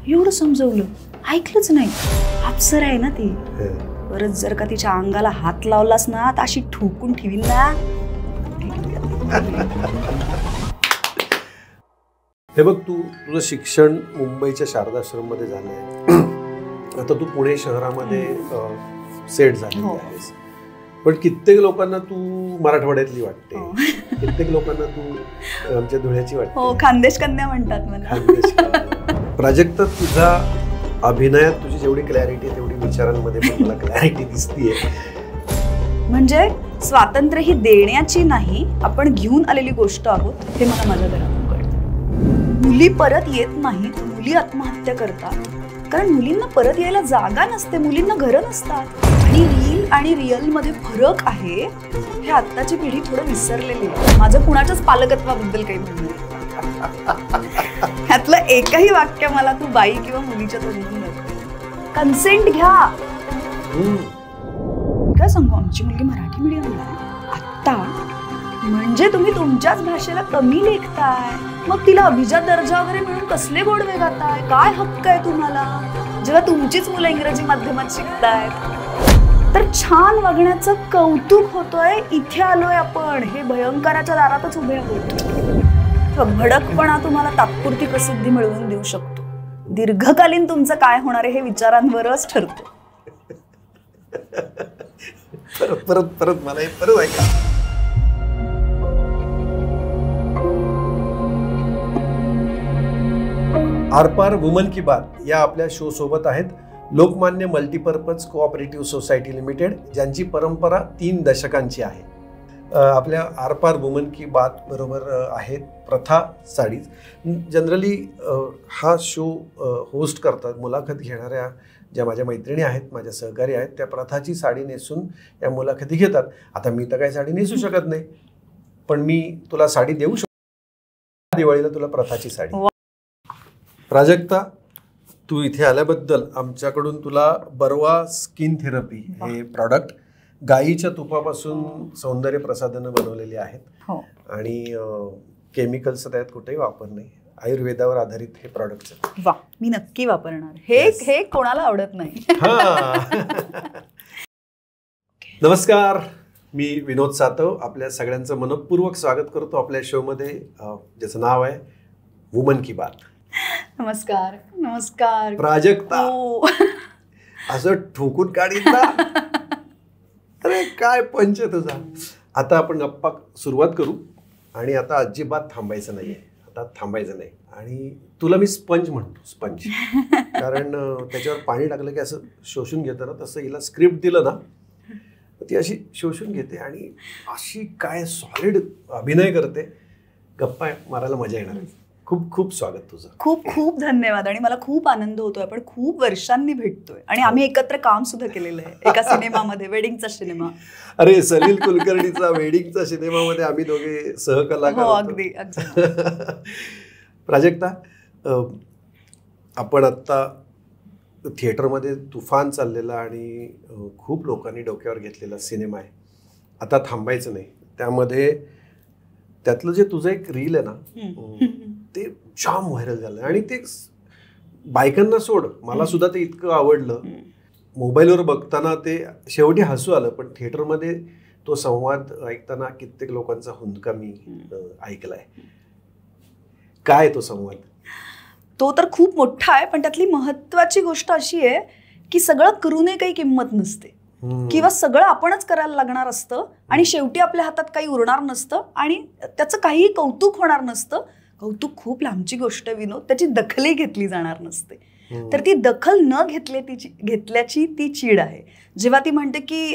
एवढं समजवलं, ऐकलंच नाही. अप्सर आहे ना ती. परत जर का तिच्या अंगाला हात लावलास ना तर अशी ठोकून ठेवीन ना. हे बघ, तुझं शिक्षण मुंबईच्या शारदाश्रम मध्ये झालंय. आता तू पुणे शहरामध्ये सेट झालेली आहेस. पण कित्येक लोकांना तू मराठवाड्यातली वाटते, कित्येक लोकांना तू आमच्या धुळ्याची वाटते. हो, खानदेश कन्या म्हणतात मला. प्राजक्ता, तुझा अभिनयात तुझी जेवढी क्लॅरिटी तेवढी विचारांमध्ये पण मला क्लॅरिटी दिसतीये. म्हणजे स्वातंत्र्य ही देण्याची नाही, आपण घेऊन आलेली गोष्ट आहोत हे मला माझ्या घरातून कळतं. मुली परत येत नाहीत, मुली आत्महत्या करतात कारण मुलींना परत यायला जागा नसते, मुलींना घरं नसतात. आणि रील आणि रिअल मध्ये फरक आहे हे आत्ताची पिढी थोडं विसरलेली आहे. माझं कुणाच्याच पालकत्वाबद्दल काही म्हणणं नाही. ह्यातलं एकही वाक्य मला तू बाई किंवा मुलीच्या तोंडून नको. कन्सेंट घ्या. काय सांगू, आमची मुलगी मराठी मीडियमला आहे आत्ता, म्हणजे तुम्ही तुमच्याच भाषेला कमी लेखताय, मग तिला अभिजात दर्जा वगैरे मिळून कसले गोडवे गाताय? काय हक्क आहे तुम्हाला जेव्हा तुमचीच मुलं इंग्रजी माध्यमात शिकतायत? तर छान वागण्याचं कौतुक होतोय. इथे आलोय आपण, हे भयंकराच्या दारातच उभे आहोत. भडकपणा तुम्हाला तात्पुरती प्रसिद्धी मिळवून देऊ शकतो, दीर्घकालीन तुमचं काय होणार आहे हे विचारांवरच ठरतो. परत परत मला हे परत ऐका. आरपार वुमन की बात या आपल्या शो सोबत आहेत Lokmanya multipurpose cooperative society limited, ज्यांची परंपरा 3 दशकांची आहे. आपल्या आरपार वुमन की बात बरोबर आहेत प्रथा साडीज. जनरली हा शो होस्ट करतात मुलाखत घेणाऱ्या ज्या माझ्या मैत्रिणी आहेत, माझ्या सहकारी आहेत, त्या प्रथाची साडी नेसून या मुलाखती घेतात. आता मी तर काही साडी नेसू शकत नाही, पण मी तुला साडी देऊ शकतो. दिवाळीला तुला प्रथाची साडी. प्राजक्ता, तू इथे आल्याबद्दल आमच्याकडून तुला बर्वा स्किन थेरपी हे प्रॉडक्ट गाईच्या तुपापासून सौंदर्य प्रसाधनं बनवलेली आहेत आणि केमिकल्स त्यात कुठेही वापर नाही, आयुर्वेदावर आधारित हे प्रॉडक्ट्स आहेत. वा, मी नक्की वापरणार. हे कोणाला आवडत नाही. नमस्कार, मी विनोद सातव आपल्या सगळ्यांचं मनपूर्वक स्वागत करतो आपल्या शोमध्ये, ज्याचं नाव आहे वुमन की बात. नमस्कार. नमस्कार प्राजक्ता. असं ठोकून काढीत ना. अरे काय पंच तुझा. आता आपण गप्पा सुरुवात करू आणि आता अजिबात थांबायचं नाहीये, आता थांबायचं नाही. आणि तुला मी स्पंज म्हणतो, स्पंज, कारण त्याच्यावर पाणी टाकलं की असं शोषून घेतं ना, तसं हिला स्क्रिप्ट दिलं ना ती अशी शोषून घेते आणि अशी काय सॉलिड अभिनय करते, गप्पा मारायला मजा येणार आहे. खूप खूप स्वागत तुझं. खूप खूप धन्यवाद. आणि मला खूप आनंद होतोय, आपण खूप वर्षांनी भेटतोय आणि आम्ही एकत्र काम सुद्धा केलेलं आहे एका सिनेमामध्ये, वेडिंगचा सिनेमा. अरे, सलील कुलकर्णीचा वेडिंगचा सिनेमामध्ये आम्ही दोघे सहकलाकार. हो, अगदी अगदी. प्राजक्ता, आपण आत्ता थिएटरमध्ये तुफान चाललेला आणि खूप लोकांनी डोक्यावर घेतलेला सिनेमा आहे आता थांबायचं नाही. त्यामध्ये त्यातलं जे तुझं एक रील आहे ना, ते जाम व्हायरल झालं आणि ते बायकांना सोड, मला सुद्धा ते इतकं आवडलं. मोबाईलवर बघताना ते शेवटी हसू आलं, पण थिएटरमध्ये तो संवाद ऐकताना कित्येक लोकांचा हुंदका मी ऐकलाय. काय तो संवाद? तो तर खूप मोठा आहे, पण त्यातली महत्वाची गोष्ट अशी आहे की सगळं करूनही काही किंमत नसते किंवा सगळं आपणच करायला लागणार असतं आणि शेवटी आपल्या हातात काही उरणार नसतं आणि त्याचं काही कौतुक होणार नसतं. कौतुक खूप लांबची गोष्ट विनोद, त्याची दखलही घेतली जाणार नसते. तर ती दखल न घेतल्याची ती चीड आहे. जेव्हा ती म्हणते की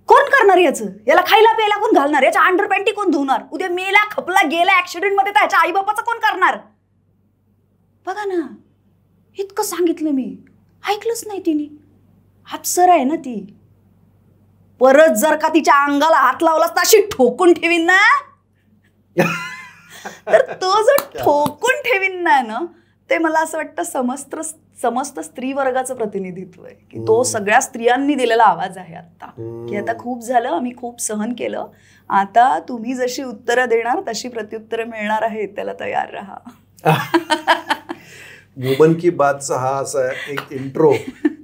कोण करणार याचं, याला खायला प्यायला कोण घालणार, याच्या अंडरपॅन्टी कोण धुणार, उद्या मेला खपला गेला ऍक्सिडेंट मध्ये त्याच्या आई बापाचं कोण करणार. बघा ना, इतकं सांगितलं मी, ऐकलंच नाही तिने. अप्सर आहे ना ती, परत जर का तिच्या अंगाला हात लावलास तर अशी ठोकून ठेवीन ना. तर तो जो ठोकून ठेवीन ना ते मला असं वाटतं समस्त स्त्री वर्गाचं प्रतिनिधित्व आहे की तो सगळ्या स्त्रियांनी दिलेला आवाज आहे आता, की आता खूप झालं, आम्ही खूप सहन केलं, आता तुम्ही जशी उत्तरं देणार तशी प्रत्युत्तरं मिळणार आहेत, त्याला तयार राहा. वुमन की बातचा हा असा एक इंट्रो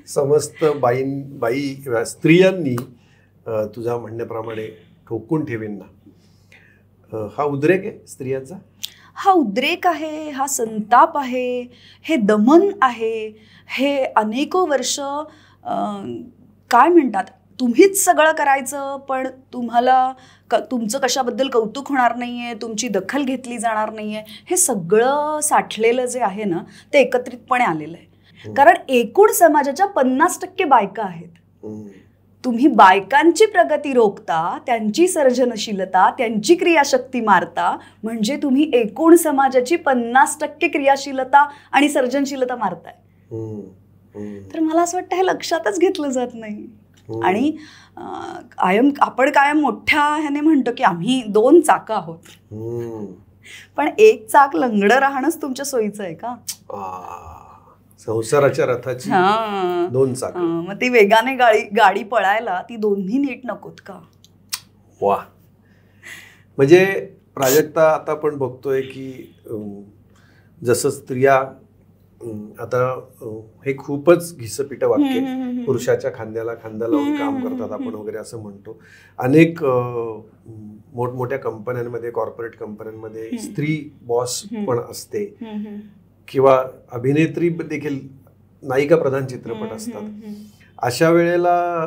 समस्त बाई स्त्रियांनी तुझ्या म्हणण्याप्रमाणे ठोकून ठेवीन ना. हा उद्रेक आहे स्त्रियांचा, हा उद्रेक आहे, हा संताप आहे, हे दमन आहे, हे अनेको वर्ष काय म्हणतात, तुम्हीच सगळं करायचं पण तुम्हाला तुमचं कशाबद्दल कौतुक होणार नाहीये, तुमची दखल घेतली जाणार नाहीये, हे सगळं साठलेलं जे आहे ना ते एकत्रितपणे आलेलं आहे. कारण एकूण समाजाच्या 50% बायका आहेत. तुम्ही बायकांची प्रगती रोखता, त्यांची सर्जनशीलता, त्यांची क्रियाशक्ती मारता, म्हणजे तुम्ही एकूण समाजाची 50% क्रियाशीलता आणि सर्जनशीलता मारताय. तर मला असं वाटतं हे लक्षातच घेतलं जात नाही. आणि आपण कायम मोठ्या ह्याने म्हणतो की आम्ही 2 चाकं आहोत, पण एक चाक लंगडं राहणंच तुमच्या सोयीचं आहे का? संसाराच्या रथाची 2 चाकं. मग ती वेगाने गाडी पळायला ती दोन्ही नीट नकोत का? वा. म्हणजे प्राजक्ता, आता आपण बघतोय की जसं स्त्रिया आता हे खूपच घिसपिटं वाक्य, पुरुषाच्या खांद्याला खांदा लावून काम करतात आपण वगैरे असं म्हणतो. अनेक मोठमोठ्या कंपन्यांमध्ये, कॉर्पोरेट कंपन्यांमध्ये स्त्री बॉस पण असते, किंवा अभिनेत्री देखील नायिका प्रधान चित्रपट असतात. अशा वेळेला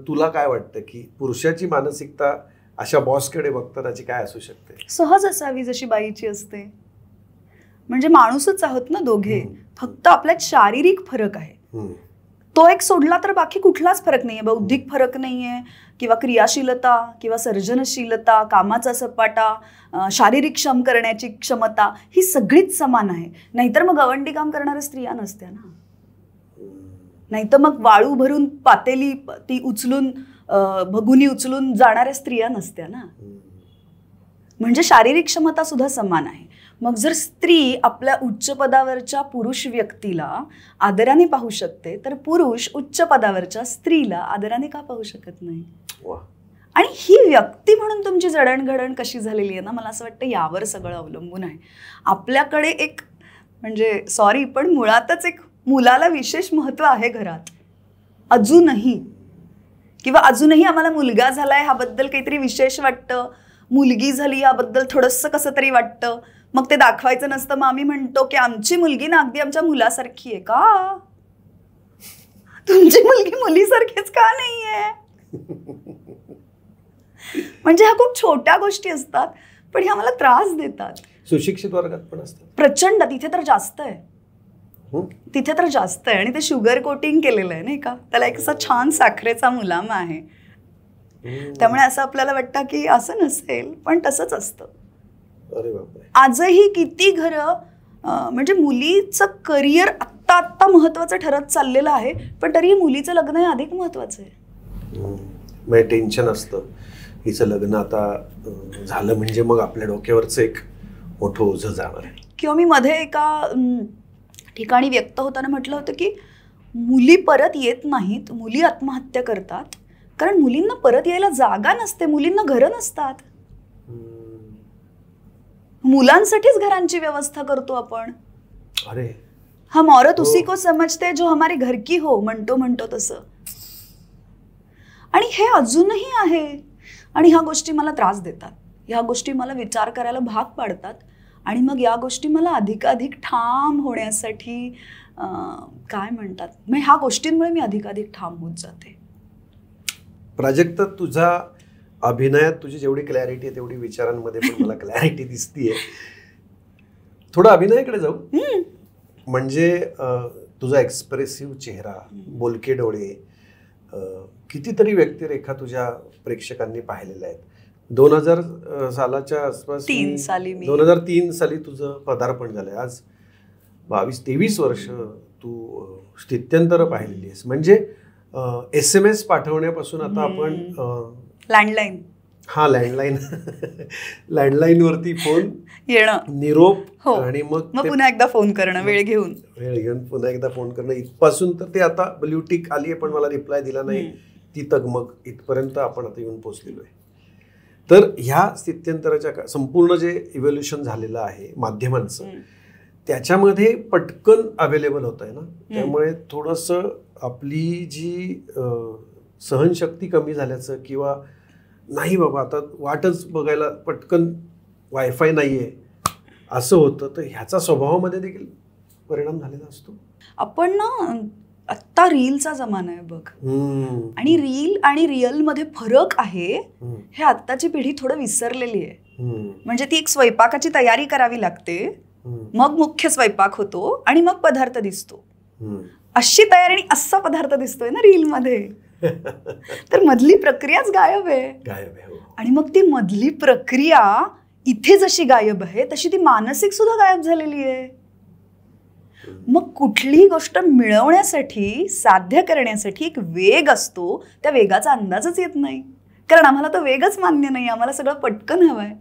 तुला काय वाटतं की पुरुषाची मानसिकता अशा बॉसकडे बघतानाची काय असू शकते? सहज असावी जशी बाईची असते. म्हणजे माणूसच आहोत ना दोघे, फक्त आपल्यात शारीरिक फरक आहे. तो एक सोडला तर बाकी कुठलाच फरक नाहीये. बौद्धिक फरक नाहीये, किंवा क्रियाशीलता, किंवा सर्जनशीलता, कामाचा सपाटा, शारीरिक श्रम करण्याची क्षमता, ही सगळीच समान आहे. नाहीतर मग गवंडी काम करणाऱ्या स्त्रिया नसत्या ना. नाहीतर मग वाळू भरून पातेली ती उचलून भगुनी उचलून जाणाऱ्या स्त्रिया नसत्या ना. म्हणजे शारीरिक क्षमता सुद्धा समान आहे. मग जर स्त्री आपल्या उच्च पदावरच्या पुरुष व्यक्तीला आदराने पाहू शकते, तर पुरुष उच्च पदावरच्या स्त्रीला आदराने का पाहू शकत नाही? आणि ही व्यक्ती म्हणून तुमची जडणघडण कशी झालेली आहे ना, मला असं वाटतं यावर सगळं अवलंबून आहे. आपल्याकडे एक म्हणजे सॉरी पण मुळातच एक मुलाला विशेष महत्त्व आहे घरात अजूनही, किंवा अजूनही आम्हाला मुलगा झालाय ह्याबद्दल काहीतरी विशेष वाटतं, मुलगी झाली याबद्दल थोडंसं कसं तरी वाटतं. मग ते दाखवायचं नसतं. मग आम्ही म्हणतो की आमची मुलगी ना अगदी आमच्या मुलासारखी आहे. का तुमची मुलगी मुलीसारखीच का नाहीये? म्हणजे ह्या खूप छोट्या गोष्टी असतात, पण ह्या मला त्रास देतात. सुशिक्षित वर्गात पण असतात प्रचंड. तिथे तर जास्त आहे, तिथे तर जास्त आहे. आणि ते शुगर कोटिंग केलेलं आहे नाही का, त्याला एक असा छान साखरेचा मुलामा आहे. त्यामुळे असं आपल्याला वाटतं की असं नसेल, पण तसंच असतं. आजही किती घरं म्हणजे मुलीचं करिअर आत्ता महत्वाचं ठरत चाललेलं आहे, पण तरीही मुलीचं लग्न हे अधिक महत्वाचं आहे. टेन्शन असतं, हिचं लग्न आता झालं म्हणजे मग आपल्या डोक्यावरचं एक मोठं ओझं जाणार आहे. किंवा मी मध्ये एका ठिकाणी व्यक्त होताना म्हटलं होतं की मुली परत येत नाहीत, मुली आत्महत्या करतात, कारण मुलींना परत यायला जागा नसते, मुलींना घरं नसतात. मुलांसाठीच घरांची व्यवस्था करतो आपण. अरे हम औरत उसी को समजते जो हमारे घर की हो, म्हणतो तसं. आणि हे अजूनही आहे. आणि ह्या गोष्टी मला त्रास देतात, ह्या गोष्टी मला विचार करायला भाग पाडतात. आणि मग या गोष्टी मला अधिकाधिक ठाम होण्यासाठी काय म्हणतात, मग ह्या गोष्टींमुळे मी अधिकाधिक ठाम होत जाते. प्राजक्ता, तुझा अभिनयात तुझी जेवढी क्लॅरिटी आहे तेवढी विचारांमध्ये पण मला क्लॅरिटी दिसतीये. थोडं अभिनयाकडे जाऊ. म्हणजे तुझा एक्सप्रेसिव्ह चेहरा, बोलके डोळे, कितीतरी व्यक्तिरेखा तुझ्या प्रेक्षकांनी पाहिलेल्या आहेत. 2000 सालाच्या आसपास 2003 साली तुझं पदार्पण झालंय. आज 22-23 वर्ष तू स्थित्यंतर पाहिलेली आहेस. म्हणजे SMS पाठवण्यापासून आता आपण लँडलाईन, लँडलाईन वरती फोन येणं, निरोप, आणि मग पुन्हा एकदा फोन करणं, वेळ घेऊन पुन्हा एकदा फोन करणं, इथपासून तर ते आता ब्ल्यू टिक आली आहे पण मला रिप्लाय दिला नाही, ती तगमग, इथपर्यंत आपण आता येऊन पोहोचलेलो आहे. तर ह्या स्थित्यंतराच्या संपूर्ण जे इव्होल्युशन झालेलं आहे माध्यमांचं, त्याच्यामध्ये पटकन अवेलेबल होत आहे ना, त्यामुळे थोडंसं आपली जी सहनशक्ती कमी झाल्याचं किंवा नाही बाबा आता वाटच बघायला पटकन वायफाय नाहीये असं होतं, तर ह्याचा स्वभावामध्ये देखील परिणाम झालेला असतो. आपण ना आत्ता रीलचा जमाना आहे बघ, आणि रील आणि रिअल मध्ये फरक आहे हे आत्ताची पिढी थोडं विसरलेली आहे. म्हणजे ती एक स्वयंपाकाची तयारी करावी लागते, मग मुख्य स्वयंपाक होतो आणि मग पदार्थ दिसतो. अशी तयारी आणि असा पदार्थ दिसतोय ना रील मध्ये, तर मधली प्रक्रियाच गायब आहे. आणि मग ती मधली प्रक्रिया इथे जशी गायब आहे तशी ती मानसिक सुद्धा गायब झालेली आहे. मग कुठलीही गोष्ट मिळवण्यासाठी, साध्य करण्यासाठी एक वेग असतो, त्या वेगाचा अंदाजच येत नाही, कारण आम्हाला तो वेगच मान्य नाही. आम्हाला सगळं पटकन हवंय.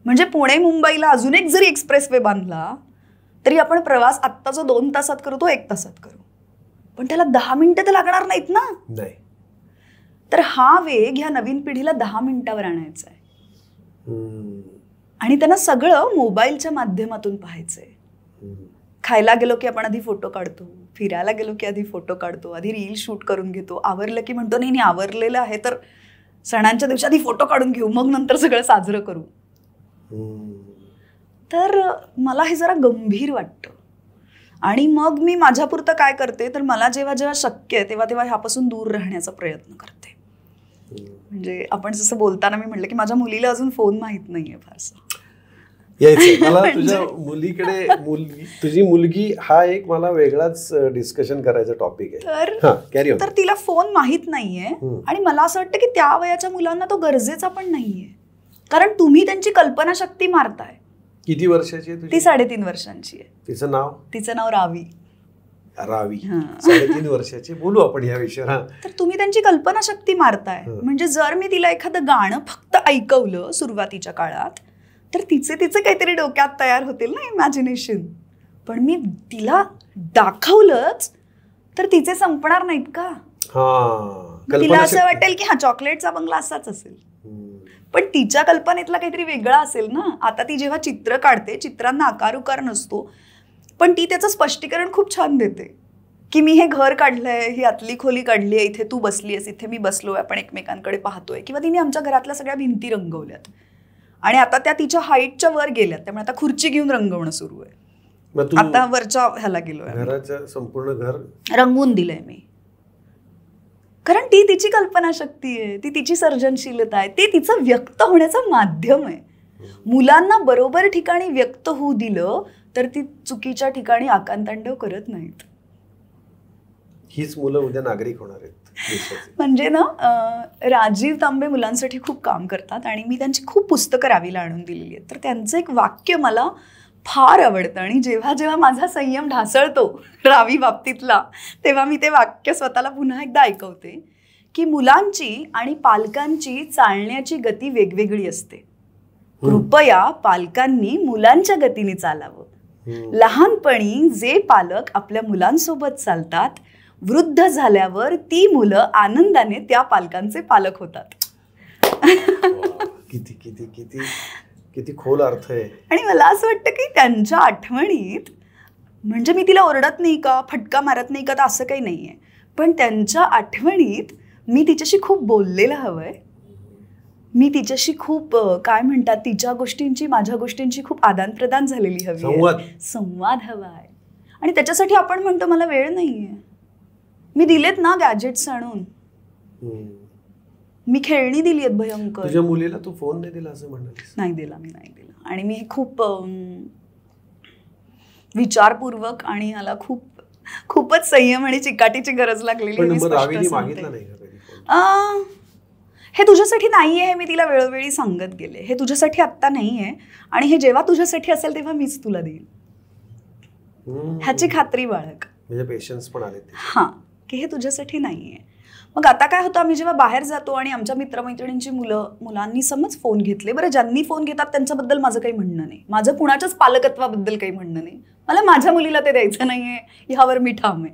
म्हणजे पुणे मुंबईला अजून एक जरी एक्सप्रेस वे बांधला तरी आपण प्रवास आत्ता जो 2 तासात करू तो 1 तासात करू, पण त्याला 10 मिनिटं तर लागणार नाहीत ना. तर हा वेग ह्या नवीन पिढीला 10 मिनिटावर आणायचा आहे. आणि त्यांना सगळं मोबाईलच्या माध्यमातून पाहायचंय. खायला गेलो की आपण आधी फोटो काढतो, फिरायला गेलो की आधी फोटो काढतो, आधी रील शूट करून घेतो, आवरलं की म्हणतो नाही आवरलेलं आहे तर सणांच्या दिवशी आधी फोटो काढून घेऊ, मग नंतर सगळं साजरं करू. तर मला हे जरा गंभीर वाटतं. आणि मग मी माझ्यापुरतं काय करते, तर मला जेव्हा जेव्हा शक्य आहे तेव्हा तेव्हा ह्यापासून दूर राहण्याचा प्रयत्न करते. म्हणजे आपण जसं बोलताना मी म्हटलं की माझ्या मुलीला अजून फोन माहित नाहीये फारसं. मला तुझ्या मुलीकडे, तुझी मुलगी हा एक मला वेगळाच डिस्कशन करायचा टॉपिक आहे. तर तिला फोन माहित नाहीये आणि मला असं वाटतं की त्या वयाच्या मुलांना तो गरजेचा पण नाहीये, कारण तुम्ही त्यांची कल्पनाशक्ती मारताय. किती वर्षाची आहे ती? 3.5 वर्षांची आहे. तिचं नाव रावी. 3.5 वर्षाची. बोलू आपण या विषयावर. तर तुम्ही त्यांची कल्पनाशक्ती मारताय. म्हणजे जर मी तिला एखादं गाणं फक्त ऐकवलं सुरुवातीच्या काळात तर तिचे काहीतरी डोक्यात तयार होतील ना इमॅजिनेशन, पण मी तिला दाखवलंच तर तिचे संपणार नाहीत का? तिला असं वाटेल की हा चॉकलेटचा बंगला असाच असेल, पण तिच्या कल्पनेतला काहीतरी वेगळा असेल ना. आता ती जेव्हा चित्र काढते, चित्रांना आकार उकार नसतो, पण ती त्याचं स्पष्टीकरण खूप छान देते की मी हे घर काढलंय, ही आतली खोली काढली आहे, इथे तू बसली आहेस, इथे मी बसलोय, आपण एकमेकांकडे पाहतोय. किंवा तिने आमच्या घरातल्या सगळ्या भिंती रंगवल्यात आणि आता त्या तिच्या हाईटच्या वर गेल्यात, त्यामुळे आता खुर्ची घेऊन रंगवणं सुरू आहे. आता वरच्या ह्याला गेलोय, घराचं संपूर्ण घर रंगवून दिलंय मी, कारण ती तिची कल्पनाशक्ती आहे, ती तिची सर्जनशीलता आहे, ते तिचं व्यक्त होण्याचं माध्यम आहे. मुलांना बरोबर ठिकाणी व्यक्त होऊ दिलं तर ती चुकीच्या ठिकाणी आकांतांडव करत नाहीत. हीच मुलं उद्या नागरिक होणार आहेत. म्हणजे ना राजीव तांबे मुलांसाठी खूप काम करतात आणि मी त्यांची खूप पुस्तकं रावीला आणून दिलेली आहेत. तर त्यांचं एक वाक्य मला फार आवडतं आणि जेव्हा जेव्हा माझा संयम ढासळतो रावी बाबतीतला, तेव्हा मी ते वाक्य स्वतःला पुन्हा एकदा ऐकवते की मुलांची आणि पालकांची चालण्याची गती वेगवेगळी असते. कृपया पालकांनी मुलांच्या गतीने चालावं. लहानपणी जे पालक आपल्या मुलांसोबत चालतात, वृद्ध झाल्यावर ती मुलं आनंदाने त्या पालकांचे पालक होतात. किती किती किती किती खोल अर्थ आहे. आणि मला असं वाटतं की त्यांच्या आठवणीत, म्हणजे मी तिला ओरडत नाही का, फटका मारत नाही का, तर असं काही नाहीये, पण त्यांच्या आठवणीत मी तिच्याशी खूप बोललेलं हवंय. मी तिच्याशी खूप काय म्हणतात, तिच्या गोष्टींची माझ्या गोष्टींची खूप आदानप्रदान झालेली हवी, संवाद हवा आहे. आणि त्याच्यासाठी आपण म्हणतो मला वेळ नाहीये. मी दिलेत ना गॅजेट्स आणून, मी खेळणी दिली आहेत भयंकर. तुझ्या मुलीला तू फोन नाही दिला असं म्हणालीस? नाही दिला, मी नाही दिला. आणि मी खूप विचारपूर्वक आणि याला खूपच संयम आणि चिकाटीची गरज लागलेली. हे तुझ्यासाठी नाहीये हे मी तिला वेळोवेळी सांगत गेले. हे तुझ्यासाठी आत्ता नाहीये आणि हे जेव्हा तुझ्यासाठी असेल तेव्हा मीच तुला देईन, ह्याची खात्री बाळग. म्हणजे पेशन्स पण आले. हां, की हे तुझ्यासाठी नाहीये. मग आता काय होतं, आम्ही जेव्हा बाहेर जातो आणि आमच्या मित्रमैत्रिणींची मुलांनी समज फोन घेतले, बरं ज्यांनी फोन घेतात त्यांच्याबद्दल माझं काही म्हणणं नाही, माझं कुणाच्याच पालकत्वाबद्दल काही म्हणणं नाही, मला माझ्या मुलीला ते द्यायचं नाहीये ह्यावर मी ठाम आहे.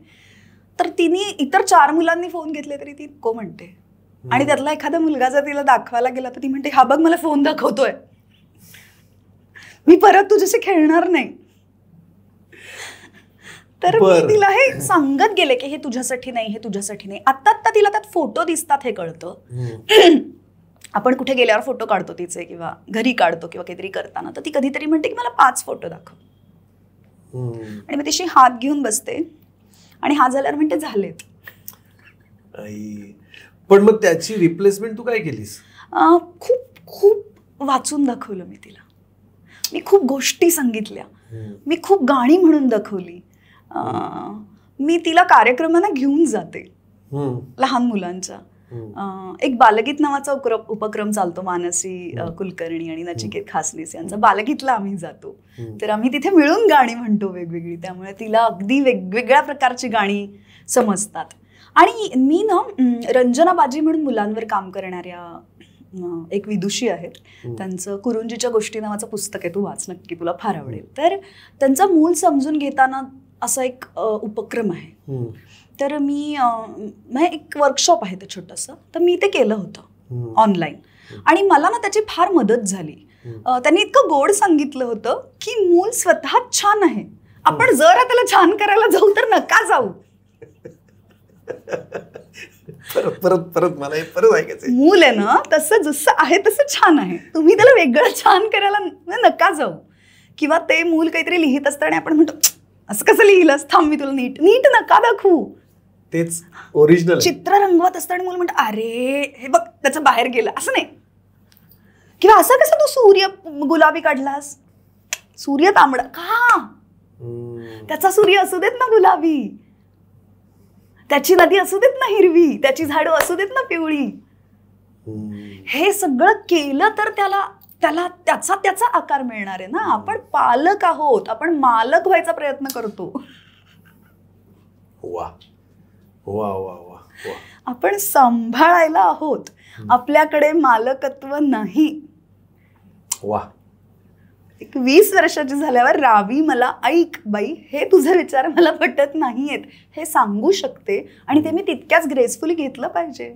तर तिने इतर 4 मुलांनी फोन घेतले तरी ती को म्हणते. आणि त्यातला एखादा मुलगा जर तिला दाखवायला गेला तर ती म्हणते, हा बघ मला फोन दाखवतोय, मी परत तुझ्याशी खेळणार नाही. तर मी तिला हे सांगत गेले की हे तुझ्यासाठी नाही, हे तुझ्यासाठी नाही. आता तिला त्यात फोटो दिसतात हे कळतं. आपण कुठे गेल्यावर फोटो काढतो तिचे किंवा घरी काढतो किंवा काहीतरी करताना, तर ती कधीतरी म्हणते की मला 5 फोटो दाखव. आणि मग तिशी हात घेऊन बसते आणि हा झाल्यावर म्हणते झालेत. पण मग त्याची रिप्लेसमेंट तू काय केलीस? खूप खूप वाचून दाखवलं मी तिला. मी खूप गोष्टी सांगितल्या, मी खूप गाणी म्हणून दाखवली. मी तिला कार्यक्रमांना घेऊन जाते लहान मुलांच्या. एक बालगीत नावाचा उपक्रम चालतो, मानसी कुलकर्णी आणि नचिकेत खासनीस यांचा. बालगीतला आम्ही जातो, तर आम्ही तिथे मिळून गाणी म्हणतो वेगवेगळी. त्यामुळे तिला अगदी वेगवेगळ्या प्रकारची गाणी समजतात. आणि मी ना रंजना बाजी म्हणून मुलांवर काम करणाऱ्या एक विदुषी आहेत, त्यांचं कुरुंजीच्या गोष्टी नावाचं पुस्तक आहे, तू वाच नक्की, तुला फार आवडेल. तर त्यांचं मूल समजून घेताना असा एक उपक्रम आहे. तर मी एक वर्कशॉप आहे ते छोटंसं, तर मी ते केलं होतं ऑनलाईन. आणि मला ना त्याची फार मदत झाली. त्यांनी इतकं गोड सांगितलं होतं की मूल स्वतः छान आहे, आपण जर त्याला छान करायला जाऊ तर नका जाऊ. परत मला हे परत ऐकायचं. मूल आहे ना तसं जसं आहे तसं छान आहे, तुम्ही त्याला वेगळं छान करायला नका जाऊ. किंवा ते मूल काहीतरी लिहित असताना आपण म्हणतो असं कसं लिहिलंस, थांब मी तुला नीट नका दाखवू. तेच ओरिजिनल चित्र रंगवत असताना मूल म्हणतो अरे हे बघ त्याचं बाहेर गेलं, असं नाही. किंवा असं कसं तू सूर्य गुलाबी काढलास, सूर्य तांबडा का, त्याचा सूर्य असू देत ना गुलाबी, त्याची नदी असू देत ना हिरवी, त्याची झाडं असू देत ना पिवळी. हे सगळं केलं तर त्याला त्याचा आकार मिळणार आहे ना. आपण पालक आहोत, आपण मालक व्हायचा प्रयत्न करतो. वा वा वा वा. आपण सांभाळायला आहोत, आपल्याकडे मालकत्व नाही. वा. एक 20 वर्षाची झाल्यावर रावी मला ऐक बाई, हे तुझे विचार मला पटत नाहीयेत हे सांगू शकते, आणि ते मी तितक्याच ग्रेसफुली घेतलं पाहिजे.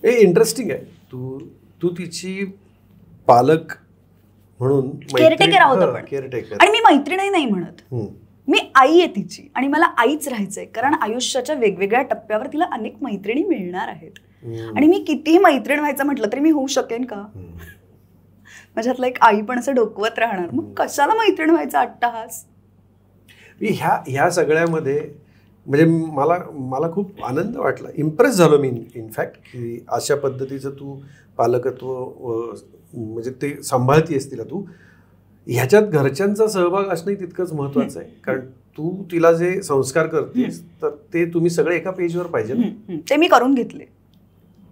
हे इंटरेस्टिंग आहे. तू तिची पालक म्हणून केअरटेकर आहोत आपण. केअरटेकर. आणि मी मैत्रीणही नाही म्हणत, मी आई आहे तिची, आणि मला आईच राहायचंय. कारण आयुष्याच्या वेगवेगळ्या टप्प्यावर तिला अनेक मैत्रिणी मिळणार आहेत. आणि मी कितीही मैत्रीण व्हायचं म्हटलं तरी मी होऊ शकेन का? माझ्यातलं एक आई पण असं डोकवत राहणार, मग कशाला मैत्रीण व्हायचा अट्टाहास. ह्या सगळ्यामध्ये म्हणजे मला खूप आनंद वाटला, इम्प्रेस झालो मी इनफॅक्ट, की अशा पद्धतीचं तू पालकत्व म्हणजे ते सांभाळतीयस तिला तू. ह्याच्यात घरच्यांचा सहभाग असणं तितकंच महत्वाचं आहे. कारण तू तिला जे संस्कार करतेस तर ते तुम्ही सगळे एका पेजवर पाहिजे ना. ते मी करून घेतले.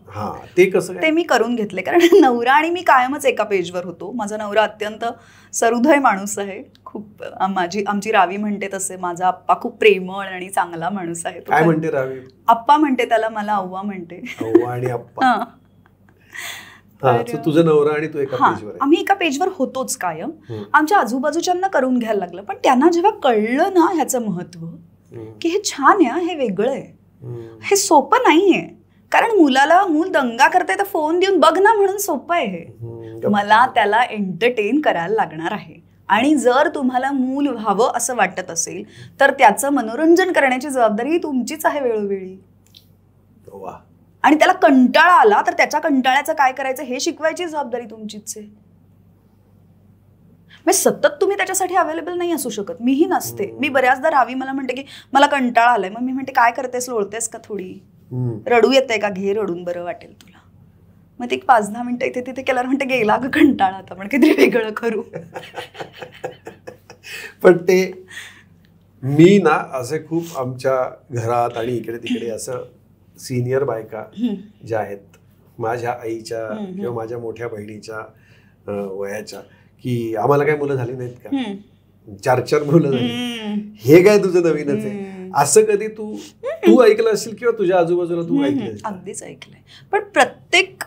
हा, ते कसं? ते मी करून घेतले कारण नवरा आणि मी कायमच एका पेजवर होतो. माझा नवरा अत्यंत सहृदय माणूस आहे. खूप आमची रावी म्हणते तसे माझा आप्पा खूप प्रेमळ आणि चांगला माणूस आहे. काय म्हणते रावी? आप्पा म्हणते त्याला, मला अव्वा म्हणते. अव्वा आणि आप्पा. तुझं नवरा आणि तू एका पेजवर? आम्ही एका पेजवर होतोच कायम. आमच्या आजूबाजूच्यांना करून घ्यायला लागलं, पण त्यांना जेव्हा कळलं ना ह्याचं महत्व, की हे छान आहे, हे वेगळं आहे, हे सोपं नाहीये. कारण मूल दंगा करताय तर फोन देऊन बघ ना म्हणून सोपं आहे हे. मला त्याला एंटरटेन करायला लागणार आहे. आणि जर तुम्हाला मूल व्हावं असं वाटत असेल तर त्याचं मनोरंजन करण्याची जबाबदारी तुमचीच आहे वेळोवेळी. आणि त्याला कंटाळा आला तर त्याच्या कंटाळ्याचं काय करायचं हे शिकवायची जबाबदारी तुमचीच आहे. म्हणजे सतत तुम्ही त्याच्यासाठी अवेलेबल नाही असू शकत. मीही नसते. मी बऱ्याचदा रावी मला म्हणते की मला कंटाळा आलाय. मग मी म्हणते काय करतेस, लोळतेस का थोडी, रडू येते का, घे रडून, बरं वाटेल तुला. मग ते 5-10 मिनिटं इथे तिथे केल्यावर म्हणते गेला ग कंटाळा, आता पण काहीतरी वेगळं करू. पण ते मी ना असे खूप आमच्या घरात आणि इकडे तिकडे असं सिनियर बायका ज्या आहेत माझ्या आईच्या किंवा माझ्या मोठ्या बहिणीच्या वयाच्या, की आम्हाला काही मुलं झाली नाहीत का, 4 मुलं झाली, हे काय तुझं नवीनच आहे, असं कधी तू ऐकलं असेल किंवा तुझ्या आजूबाजूला तू ऐकलं? अगदीच ऐकलंय. पण प्रत्येक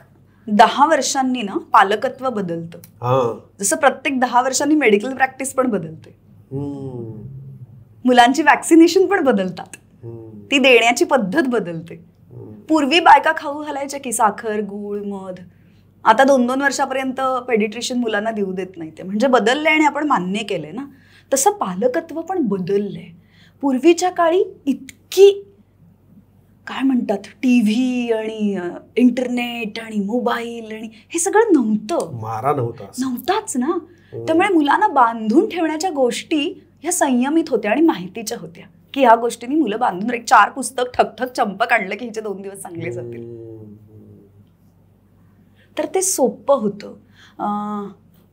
10 वर्षांनी ना पालकत्व बदलतं. जसं प्रत्येक 10 वर्षांनी मेडिकल प्रॅक्टिस पण बदलते. मुलांची वॅक्सिनेशन पण बदलतात. ती देण्याची पद्धत बदलते. पूर्वी बायका खाऊ घालायच्या की साखर, गूळ, मध. आता 2-2 वर्षापर्यंत पेडिट्रिशियन मुलांना देऊ देत नाही ते, म्हणजे बदलले आणि आपण मान्य केले ना. तसं पालकत्व पण बदललंय. पूर्वीच्या काळी इतकी काय म्हणतात TV आणि इंटरनेट आणि मोबाईल आणि हे सगळं नव्हतं, मारा नव्हताच ना. त्यामुळे मुलांना बांधून ठेवण्याच्या गोष्टी ह्या संयमित होत्या आणि माहितीच्या होत्या की ह्या गोष्टींनी मुलं बांधून, एक 4 पुस्तक ठकठक चंपक आणलं की हिचे 2 दिवस चांगले जातील. तर ते सोपं होतं.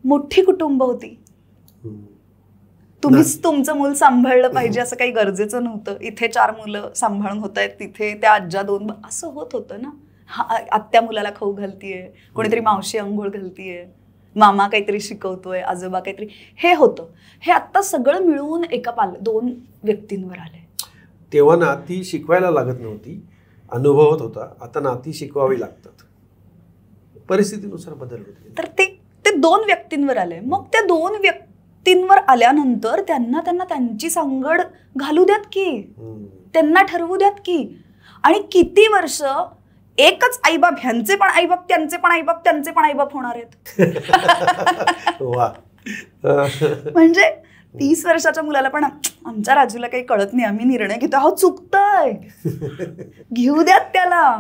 मोठी कुटुंब होती, तुम्हीच तुमचं मूल सांभाळलं पाहिजे असं काही गरजेचं नव्हतं. इथे 4 मुलं सांभाळून होत आहेत, तिथे त्या आज्या 2 असं होत होतं ना. आत्या मुलाला खाऊ घालतीये, कोणीतरी मावशी अंघोळ घालतीये, मामा काहीतरी शिकवतोय, आजोबा काहीतरी, हे होतं. हे आत्ता सगळं मिळून एका 2 व्यक्तींवर आलंय. तेव्हा नाती शिकवायला लागत नव्हती, अनुभवत होता. आता नाती शिकवावी लागतात, परिस्थितीनुसार बदल होते. तर ते 2 व्यक्तींवर आलंय. मग त्या 2 व्यक्तींवर आल्यानंतर त्यांना त्यांची सांगड घालू द्यात की, त्यांना ठरवू द्यात की. आणि किती वर्ष एकच आईबाप, ह्यांचे पण आईबाप, त्यांचे पण आईबाप, त्यांचे पण आईबाप होणार आहेत. म्हणजे 30 वर्षाच्या मुलाला पण आमच्या राजूला काही कळत नाही, आम्ही निर्णय घेतो, अहो चुकतंय, घेऊ द्यात त्याला.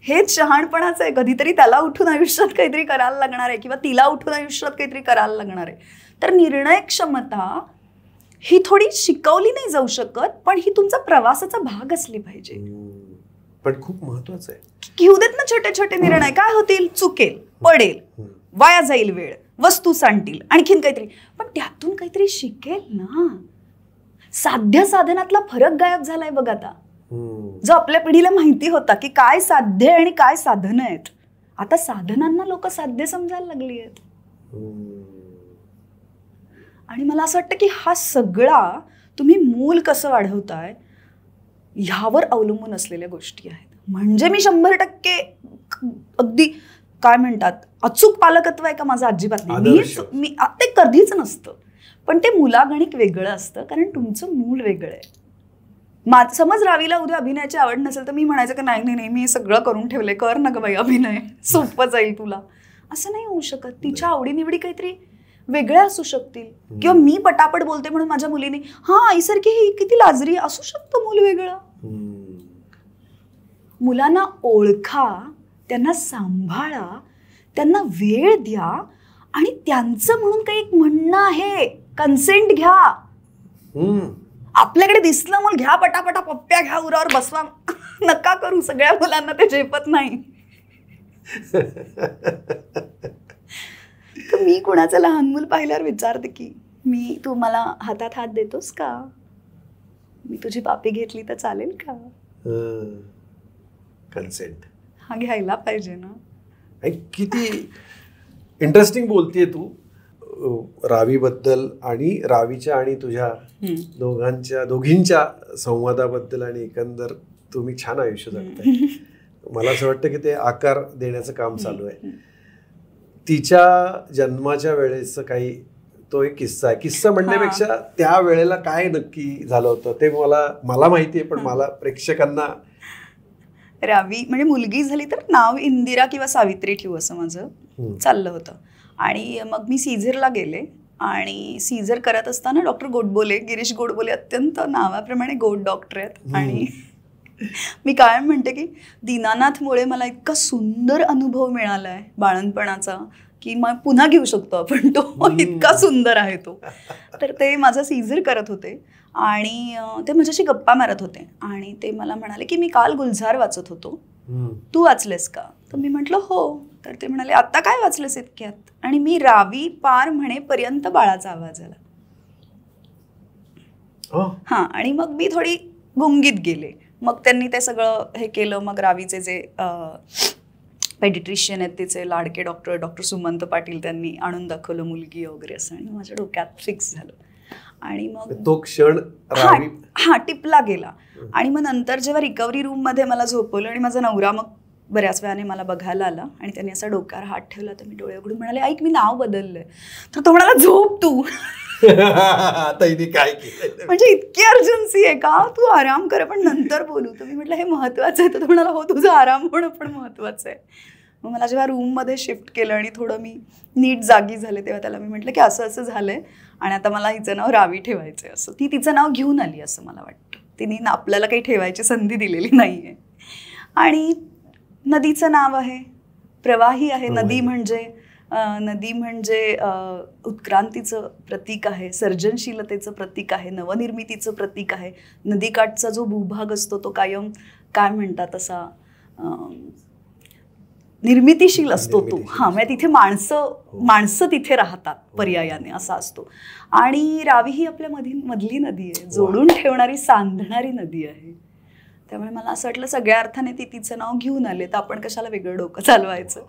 हेच शहाणपणाच आहे. कधीतरी त्याला उठून आयुष्यात काहीतरी करायला लागणार आहे किंवा तिला उठून आयुष्यात काहीतरी करायला लागणार आहे. तर निर्णय क्षमता ही थोडी शिकवली नाही जाऊ शकत, पण ही तुमचा प्रवासाचा भाग असली पाहिजे. पण खूप महत्वाचं आहे. घेऊ देत ना छोटे छोटे निर्णय. काय होतील, चुकेल, पडेल, वाया जाईल वेळ, वस्तू सांडतील, आणखीन काहीतरी, पण त्यातून काहीतरी शिकेल ना. साध्य साधनातला फरक गायब झालाय बघ आता. जो आपल्या पिढीला माहिती होता की काय साध्य आणि काय साधनं आहेत, आता साधनांना लोक साध्य समजायला लागली आहेत. आणि मला असं वाटतं की हा सगळा तुम्ही मूल कसं वाढवताय ह्यावर अवलंबून असलेल्या गोष्टी आहेत. म्हणजे मी 100% अगदी काय म्हणतात अचूक पालकत्व आहे का माझं, अजिबात नाही. मी ते कधीच नसतं. पण ते मुलागणिक वेगळं असतं, कारण तुमचं मूल वेगळं आहे. समज रावीला उद्या अभिनयाची आवड नसेल तर मी म्हणायचं की नाही नाही मी सगळं करून ठेवले, कर ना ग बाई अभिनय, सोपं जाईल तुला. असं नाही होऊ शकत. तिच्या आवडीनिवडी काहीतरी वेगळ्या असू शकतील. किंवा मी पटापट बोलते म्हणून माझ्या मुलीने हा आईसारखी ही किती लाजरी, असू शकतं मूल वेगळं. मुलांना ओळखा, त्यांना सांभाळा, त्यांना वेळ द्या. आणि त्यांचं म्हणून काही एक म्हणणं आहे, कन्सेंट घ्या. आपल्याकडे दिसलं मूल घ्या पटापटा, पप्प्या घ्या, उरावर बसवा, नका करू. सगळ्या मुलांना ते झेपत नाही. तर मी कोणाचं लहान मूल पाहिल्यावर विचारते की तू मला हातात हात देतोस का, मी तुझी पापी घेतली तर चालेल का. कन्सेंट हा घ्यायला पाहिजे ना. किती इंटरेस्टिंग बोलतेय तू रावीबद्दल आणि रावीच्या आणि तुझ्या दोघींच्या संवादाबद्दल. आणि एकंदर तुम्ही छान आयुष्य जगताय. मला असं वाटतं की ते आकार देण्याचं काम चालू आहे. तिच्या जन्माच्या वेळेचं काही तो एक किस्सा आहे. किस्सा म्हणण्यापेक्षा त्या वेळेला काय नक्की झालं होतं ते मला माहिती आहे, पण मला प्रेक्षकांना. रावी म्हणजे मुलगी झाली तर नाव इंदिरा किंवा सावित्री ठेवू असं माझं चाललं होतं. आणि मग मी सीझरला गेले आणि सीझर करत असताना डॉक्टर गोडबोले, गिरीश गोडबोले अत्यंत नावाप्रमाणे गोड डॉक्टर आहेत. आणि मी कायम म्हणते की दीनानाथमुळे मला इतका सुंदर अनुभव मिळाला आहे बाळणपणाचा की मग पुन्हा घेऊ शकतो आपण तो. इतका सुंदर आहे तो. तर ते माझं सीझर करत होते आणि ते माझ्याशी गप्पा मारत होते आणि ते मला म्हणाले की मी काल गुलजार वाचत होतो, तू वाचलेस का. तर मी म्हटलं हो. तर ते म्हणाले आता काय वाचलंस इतक्यात. आणि मी रावी पार म्हणेपर्यंत बाळाचा आवाज आला. हा. आणि मग मी थोडी गुंगीत गेले. मग त्यांनी ते सगळं हे केलं. मग रावीचे जे पेडिट्रिशियन आहेत तिचे लाडके डॉक्टर सुमंत पाटील त्यांनी आणून दाखवलं मुलगी वगैरे असं. आणि माझ्या डोक्यात फिक्स झालं. आणि मग तो क्षण हा टिपला गेला. आणि मग नंतर जेव्हा रिकव्हरी रूम मध्ये मला झोपवलं आणि माझा नवरा मग बऱ्याच वेळाने मला बघायला आला आणि त्यांनी असा डोक्यावर हात ठेवला तर मी डोळे उघडून म्हणाले ऐक मी नाव बदललंय. तर तो म्हणाला झोप तू. काय म्हणजे इतकी अर्जन्सी आहे का, तू आराम कर पण नंतर बोलू. तर मी म्हटलं हे महत्वाचं आहे. तर तो म्हणाला हो तुझा आराम होणं पण महत्वाचं आहे. मग मला जेव्हा रूममध्ये शिफ्ट केलं आणि थोडं मी नीट जागी झाले तेव्हा त्याला मी म्हटलं की असं असं झालंय आणि आता मला हिचं नाव रावी ठेवायचंय. असं ती तिचं नाव घेऊन आली असं मला वाटतं. तिने आपल्याला काही ठेवायची संधी दिलेली नाहीये. आणि नदीचं नाव आहे प्रवाही आहे. नदी म्हणजे उत्क्रांतीचं प्रतीक आहे, सर्जनशीलतेचं प्रतीक आहे, नवनिर्मितीचं प्रतीक आहे. नदीकाठचा जो भूभाग असतो तो कायम काय म्हणतात असा निर्मितीशील असतो तो. हां, म्हणजे तिथे माणसं तिथे राहतात पर्यायाने असा असतो. आणि रावी ही आपल्या मधली नदी आहे, जोडून ठेवणारी सांधणारी नदी आहे. त्यामुळे मला असं वाटलं सगळ्या अर्थाने ती तिचं नाव घेऊन आले तर आपण कशाला वेगळं डोकं चालवायचं.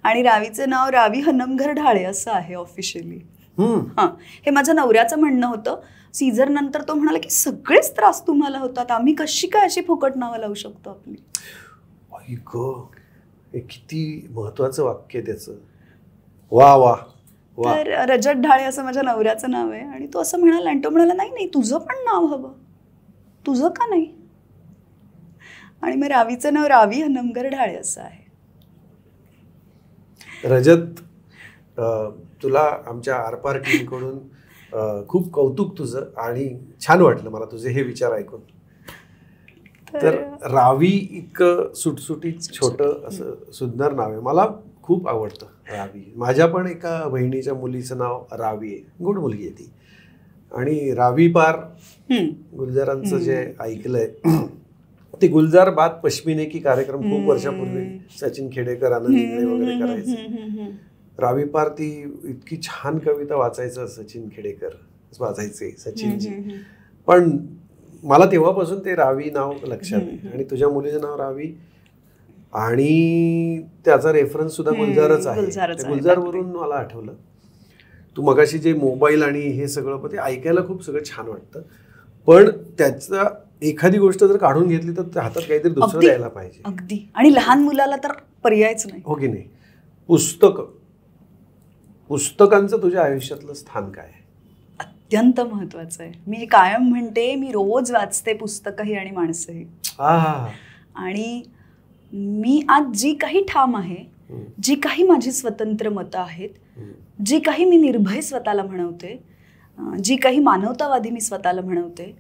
आणि रावीचं नाव रावी हनमघर ढाळे असं आहे ऑफिशियली. हां, हे माझ्या नवऱ्याचं म्हणणं होतं. सीझर नंतर तो म्हणाला की सगळेच त्रास तुम्हाला होतात, आम्ही कशी काय अशी फुकट नावं लावू शकतो आपली. हे किती महत्वाचं वाक्य त्याचं. वा वा वा. तर रजत ढाळे असं माझ्या नवऱ्याचं नाव आहे. आणि तो असं म्हणाला आणि तो म्हणाला नाही नाही तुझं पण नाव हवं, तुझं का नाही. आणि मग रावीचं नाव रावी हनमघर ढाळे असं आहे. रजत, तुला आमच्या आरपार टीमकडून खूप कौतुक तुझं आणि छान वाटलं मला तुझे हे विचार ऐकून. तर रावी इतकं सुटसुटीत छोटं असं सुंदर नाव आहे. मला खूप आवडतं रावी. माझ्या पण एका बहिणीच्या मुलीचं नाव रावी आहे, गोड मुलगी आहे ती. आणि रावी पार गुलजारांचं जे ऐकलंय ते गुलजार बात पश्मिने की कार्यक्रम खूप वर्षापूर्वी सचिन खेडेकर, आनंद इंगळे वगैरे करायचे. रावी पार ती इतकी छान कविता वाचायचं सचिन खेडेकर वाचायचे सचिनजी. पण मला तेव्हापासून ते रावी नाव लक्षात आहे. आणि तुझ्या मुलीचं नाव रावी आणि त्याचा रेफरन्स सुद्धा गुलजारच आहे. गुलजारवरून मला आठवलं तू मगाशी जे मोबाईल आणि हे सगळं ते ऐकायला खूप सगळं छान वाटतं. पण त्याचा एखादी गोष्ट जर काढून घेतली तर हातात काहीतरी दुसरं द्यायला पाहिजे. अगदी. आणि लहान मुलाला तर पर्यायच नाही. हो की नाही. पुस्तकांचं तुझ्या आयुष्यातलं स्थान काय आहे? अत्यंत महत्वाचं आहे. मी हे कायम म्हणते, मी रोज वाचते पुस्तकंही आणि माणसंही. आणि मी आज जी काही ठाम आहे, जी काही माझी स्वतंत्र मतं आहेत, जी काही मी निर्भय स्वतःला म्हणवते, जी काही मानवतावादी मी स्वतःला म्हणवते,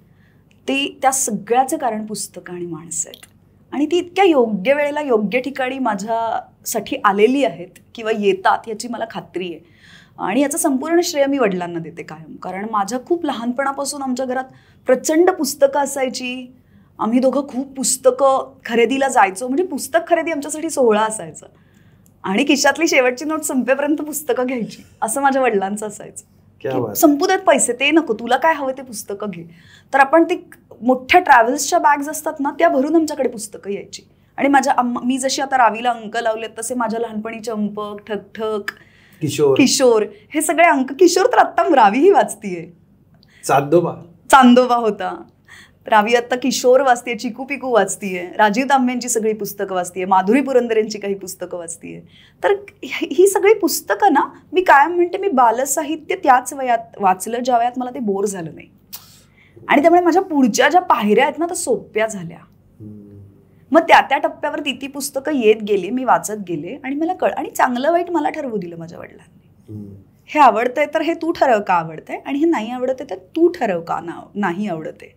त्या सगळ्याचं कारण पुस्तकं आणि माणसं आहेत. आणि ती इतक्या योग्य वेळेला योग्य ठिकाणी माझ्यासाठी आलेली आहेत किंवा येतात याची मला खात्री आहे. आणि याचं संपूर्ण श्रेय मी वडिलांना देते कायम. कारण माझ्या खूप लहानपणापासून आमच्या घरात प्रचंड पुस्तकं असायची. आम्ही दोघं खूप पुस्तकं खरेदीला जायचो. म्हणजे पुस्तक खरेदी आमच्यासाठी सोहळा असायचा. आणि खिशातली शेवटची नोट संपेपर्यंत पुस्तकं घ्यायची असं माझ्या वडिलांचं असायचं. संपू देत पैसे, ते नको, तुला काय हवं ते पुस्तकं घे. तर आपण ते मोठ्या ट्रॅव्हल्सच्या बॅग्स असतात ना त्या भरून आमच्याकडे पुस्तकं यायची. आणि मी जशी आता रावीला अंक लावलेत तसे माझ्या लहानपणी चंपक, ठकठक, किशोर हे सगळे अंक. किशोर तर आत्ता रावीही वाचतीये. चांदोबा होता. रावी आत्ता किशोर वाचतेय, चिकू पिकू वाचतीये, राजीव तांब्यांची सगळी पुस्तकं वाचतीये, माधुरी पुरंदरेंची काही पुस्तकं वाचतीये. तर ही सगळी पुस्तकं ना, मी कायम म्हणते मी बालसाहित्य त्याच वयात वाचलं ज्या वयात मला ते बोर झालं नाही. आणि त्यामुळे माझ्या पुढच्या ज्या पायऱ्या आहेत ना त्या सोप्या झाल्या. मग त्या टप्प्यावर ती पुस्तकं येत गेली, मी वाचत गेले आणि मला आणि चांगलं वाईट मला ठरवू दिलं माझ्या वडिलांनी. हे आवडतंय तर हे तू ठरव का आवडतंय, आणि हे नाही आवडतंय तर तू ठरव का नाही आवडतंय.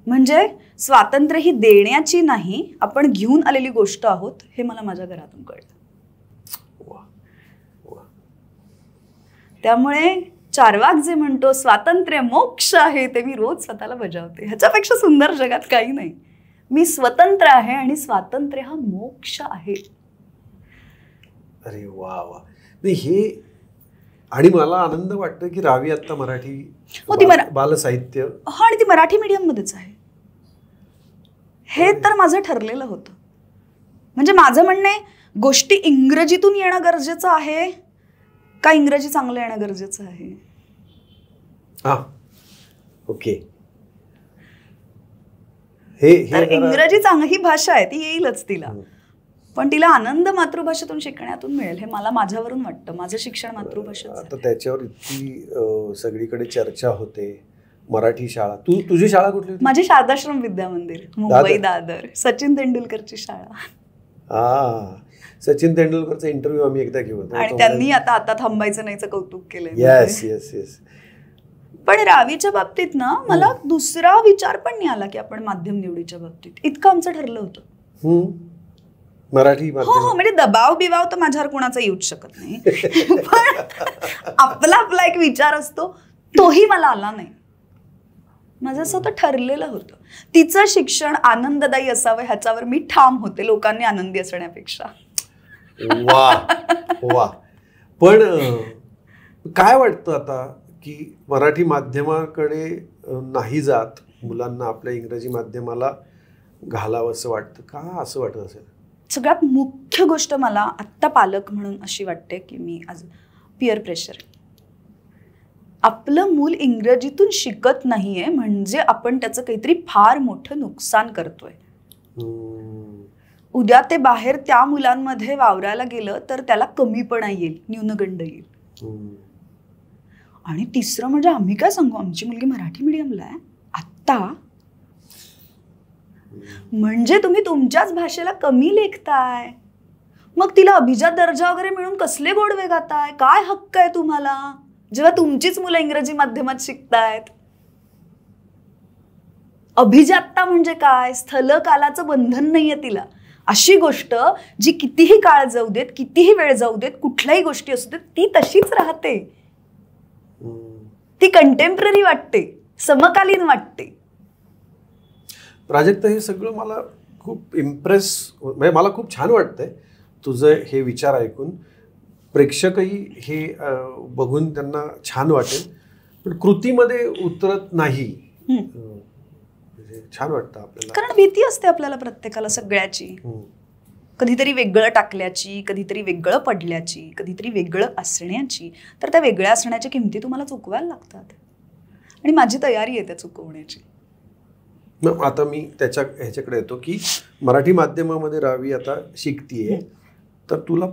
म्हणजे स्वातंत्र्य ही देण्याची नाही, आपण घेऊन आलेली गोष्ट आहोत हे मला माझ्या घरातून कळलं. त्यामुळे चार्वाक जे म्हणतो स्वातंत्र्य मोक्ष आहे ते मी रोज स्वतःला बजावते. ह्याच्यापेक्षा सुंदर जगात काही नाही. मी स्वतंत्र आहे आणि स्वातंत्र्य हा मोक्ष आहे. अरे वा वा. हे आणि मला आनंद वाटतो की रावी आता मराठी बालसाहित्य आणि ती मराठी मीडियम मध्येच आहे. हे तर माझं ठरलेलं होतं. म्हणजे माझं म्हणणे गोष्टी इंग्रजीतून येणं गरजेचं आहे का इंग्रजी चांगलं येणं गरजेचं आहे. ओके. इंग्रजी चांगली भाषा आहे, ती येईलच तिला, पण तिला आनंद मातृभाषेतून शिकण्यातून मिळेल हे मला माझ्यावरून वाटतं. माझं शिक्षण मातृभाषेत. आता त्याच्यावर इतकी सगळीकडे चर्चा होते. मराठी शाळा, तुझी शाळा कुठली होती? माझी शारदाश्रम विद्या मंदिर, मुंबई दादर, सचिन तेंडुलकरची शाळा. सचिन तेंडुलकरचा इंटरव्ह्यू आम्ही एकदा घेऊ आणि त्यांनी आता थांबायचं नाहीचं कौतुक केलंय. Yes yes yes. पण रावीच्या बाबतीत ना मला दुसरा विचार पण नाही आला की आपण माध्यम निवडीच्या बाबतीत इतकं आमचं ठरलं होतं. मराठी हो म्हणजे दबाव बिवाव तर माझ्यावर कोणाचा येऊच शकत नाही. पण आपला एक विचार असतो तोही मला आला नाही. माझं असं होतं ठरलेलं होतं तिचं शिक्षण आनंददायी असावं ह्याच्यावर मी ठाम होते लोकांनी आनंदी असण्यापेक्षा. वा वा. पण काय वाटतं आता की मराठी माध्यमाकडे नाही जात मुलांना आपल्या इंग्रजी माध्यमाला घालावं असं वाटतं का? असं वाटत असेल? सगळ्यात मुख्य गोष्ट मला आत्ता पालक म्हणून अशी वाटते की मी आज पिअर प्रेशर. आपलं मूल इंग्रजीतून शिकत नाहीये म्हणजे आपण त्याचं काहीतरी फार मोठं नुकसान करतोय. उद्या ते बाहेर त्या मुलांमध्ये वावरायला गेलं तर त्याला कमीपणा येईल, न्यूनगंड येईल. आणि तिसरं म्हणजे आम्ही काय सांगू आमची मुलगी मराठी मीडियमला आहे आत्ता म्हणजे तुम्ही तुमच्याच भाषेला कमी लेखताय मग तिला अभिजात दर्जा वगैरे मिळून कसले गोडवे गाताय? काय हक्क आहे तुम्हाला जेव्हा तुमचीच मुलं इंग्रजी माध्यमात शिकतायत? अभिजातता म्हणजे काय? स्थल कालाचं बंधन नाहीये तिला. अशी गोष्ट जी कितीही काळ जाऊ देत कितीही वेळ जाऊ देत कुठल्याही गोष्टी असू देत ती तशीच राहते. ती कंटेम्पररी वाटते, समकालीन वाटते. प्राजक्ता हे सगळं मला खूप म्हणजे मला खूप छान वाटतंय तुझं हे विचार ऐकून. प्रेक्षकही हे बघून त्यांना छान वाटेल पण कृतीमध्ये उतरत नाही. म्हणजे छान वाटतं आपल्याला कारण भीती असते आपल्याला प्रत्येकाला सगळ्याची. कधीतरी वेगळं टाकल्याची, कधीतरी वेगळं पडल्याची, कधीतरी वेगळं असण्याची. तर त्या वेगळ्या असण्याच्या किमती तुम्हाला चुकवायला लागतात आणि माझी तयारी आहे त्या चुकवण्याची. मग आता मी ह्याच्याकडे येतो की मराठी माध्यमामध्ये रावी आता शिकतीये तर तुला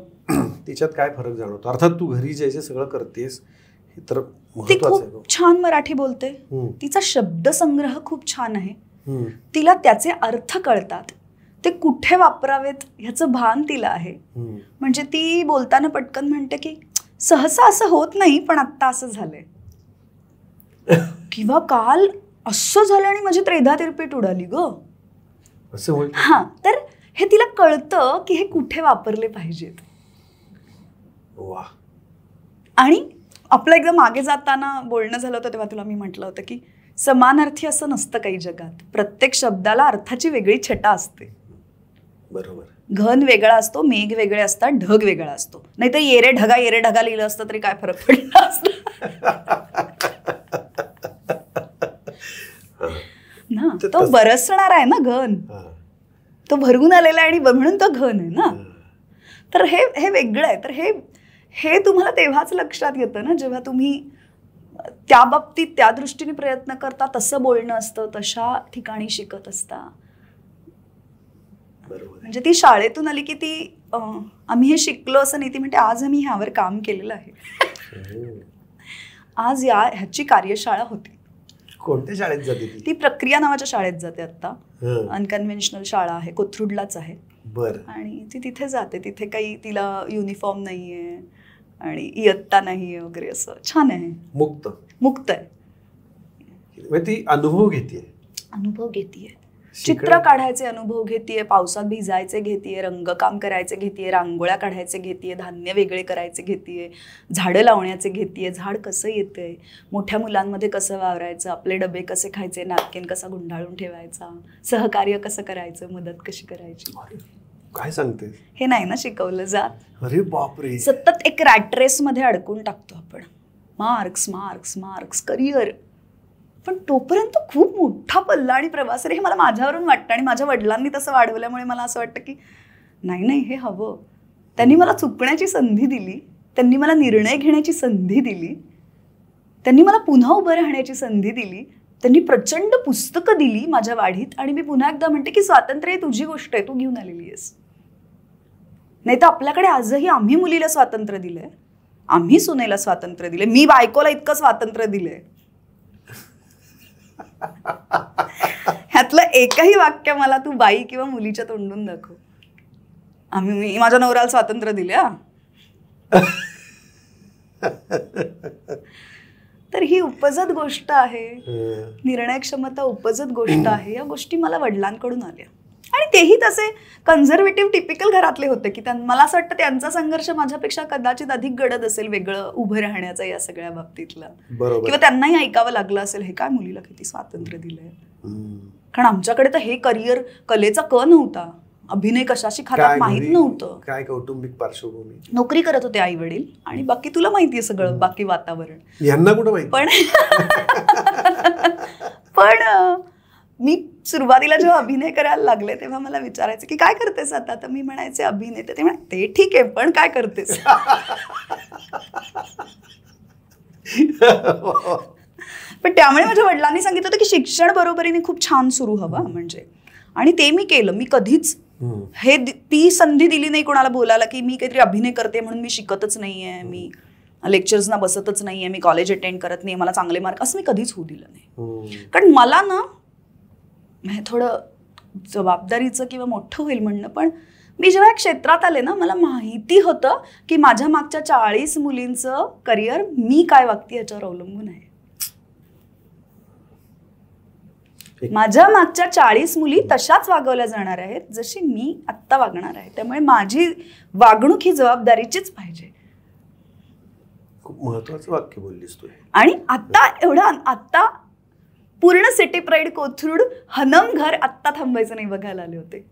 तिच्यात काय फरक जाणवतो? अर्थात तू घरी जे सगळं करतेस हे तर ती खूप छान मराठी बोलते. तिचा शब्दसंग्रह खूप छान आहे. तिला त्याचे अर्थ कळतात, ते कुठे वापरावेत ह्याचं भान तिला आहे. म्हणजे ती बोलताना पटकन म्हणते की सहसा असं होत नाही पण आत्ता असं झालंय किंवा काल असं झालं आणि माझी त्रेधा तिरपीट उडाली ग असं. हा तर हे तिला कळतं की हे कुठे वापरले पाहिजेत. आणि आपलं एकदा मागे जाताना बोलणं झालं होतं तेव्हा तुला मी म्हटलं होतं की समानार्थी असं नसतं काही जगात. प्रत्येक शब्दाला अर्थाची वेगळी छटा असते. बरोबर. घन वेगळा असतो, मेघ वेगळे असतात, ढग वेगळा असतो. नाहीतर येरे ढगा लिहिलं असतं तरी काय फरक पडला असता ना. तो बरसणार आहे ना घन, तो भरवून आलेला आहे आणि म्हणून तो घन आहे ना. तर हे वेगळं आहे. तर हे तुम्हाला तेव्हाच लक्षात येतं ना जेव्हा तुम्ही त्या बाबतीत त्या दृष्टीने प्रयत्न करता, तसं बोलणं असतं, तशा ठिकाणी शिकत असता. म्हणजे ती शाळेतून आली की ती आम्ही हे शिकलो असं नाही. ती म्हणते आज आम्ही ह्यावर काम केलेलं आहे. आज ह्याची कार्यशाळा होती. कोणत्या शाळेत जाते ती? प्रक्रिया नावाच्या शाळेत जाते आता. अनकन्व्हेन्शनल शाळा आहे, कोथरूडलाच आहे. आणि ती तिथे जाते. तिथे काही तिला युनिफॉर्म नाहीये आणि इयत्ता नाहीये वगैरे असं. छान आहे. मुक्त आहे. ती अनुभव घेतीये. चित्र काढायचे अनुभव घेतीये, पावसात भिजायचे घेतीये, रंगकाम करायचे घेतीये, रांगोळ्या काढायचे घेतीये, धान्य वेगळे करायचे घेतीये, झाडं लावण्याचे घेतीये, झाड कसं येतंय, मोठ्या मुलांमध्ये कसं वावरायचं, आपले डबे कसे खायचे, नॅपकिन कसा गुंडाळून ठेवायचा, सहकार्य कसं करायचं, मदत कशी करायची. काय सांगते? हे नाही ना शिकवलं जात. अरे बापरे. सतत एक रॅट रेस मध्ये अडकून टाकतो आपण. Marks marks marks, career. पण तोपर्यंत खूप मोठा पल्ला आणि प्रवास रे. हे मला माझ्यावरून वाटतं आणि माझ्या वडिलांनी तसं वाढवल्यामुळे मला असं वाटतं की नाही हे हवं. त्यांनी मला चुकण्याची संधी दिली, त्यांनी मला निर्णय घेण्याची संधी दिली, त्यांनी मला पुन्हा उभं राहण्याची संधी दिली, त्यांनी प्रचंड पुस्तकं दिली माझ्या वाढीत. आणि मी पुन्हा एकदा म्हणते की स्वातंत्र्य ही तुझी गोष्ट आहे, तू घेऊन आलेली आहेस. नाही तर आपल्याकडे आजही आम्ही मुलीला स्वातंत्र्य दिलंय, आम्ही सुनेला स्वातंत्र्य दिलंय, मी बायकोला इतकं स्वातंत्र्य दिलंय. ह्यातलं एकही वाक्य मला तू बाई किंवा मुलीच्या तोंडून दाखव. मी माझ्या नवऱ्याला स्वातंत्र्य दिले. तर ही उपजत गोष्ट आहे, निर्णय क्षमता उपजत गोष्ट आहे. या गोष्टी मला वडिलांकडून आल्या आणि तेही तसे कन्झर्वेटिव्ह टिपिकल घरातले होते की मला असं वाटतं त्यांचा संघर्ष माझ्यापेक्षा कदाचित अधिक गडद असेल वेगळं उभं राहण्याचा या सगळ्या बाबतीतला, किंवा त्यांनाही ऐकावं लागलं असेल हे काय मुलीला किती स्वातंत्र्य दिलंय. कारण आमच्याकडे तर हे करिअर, कलेचा क नव्हता, अभिनय कशाशी खातात माहित नव्हतं. काय कौटुंबिक पार्श्वभूमी, नोकरी करत होते आई वडील आणि बाकी तुला माहितीये सगळं बाकी वातावरण, यांना कुठं माहिती. पण मी सुरुवातीला जेव्हा अभिनय करायला लागले तेव्हा मला विचारायचं की काय करतेस आता, तर मी म्हणायचे अभिनय. तर ते म्हणाले ते ठीक आहे पण काय करतेस. पण त्यामुळे माझ्या वडिलांनी सांगितलं होतं की शिक्षण बरोबरीने खूप छान सुरू हवं म्हणजे, आणि ते मी केलं. मी कधीच ती संधी दिली नाही कोणाला बोलायला की मी काहीतरी अभिनय करते म्हणून मी शिकतच नाहीये, मी लेक्चर्सना बसतच नाहीये, मी कॉलेज अटेंड करत नाही, मला चांगले मार्क, असं मी कधीच होऊ दिलं नाही. कारण मला ना थोडं जबाबदारीचं किंवा मोठं होईल म्हणणं, पण मी जेव्हा या क्षेत्रात आले ना मला माहिती होतं की माझ्या मागच्या 40 मुलींचं करिअर मी काय वागते याच्यावर अवलंबून आहे. माझ्या मागच्या 40 मुली तशाच वागवल्या जाणार आहेत जशी मी आत्ता वागणार आहे. त्यामुळे माझी वागणूक ही जबाबदारीचीच पाहिजे. खूप महत्वाचं वाक्य बोललीस तू. आणि आता पूर्ण सिटी प्राईड कोथरूड हनम घर आत्ता थांबायचं नाही बघायला आले होते.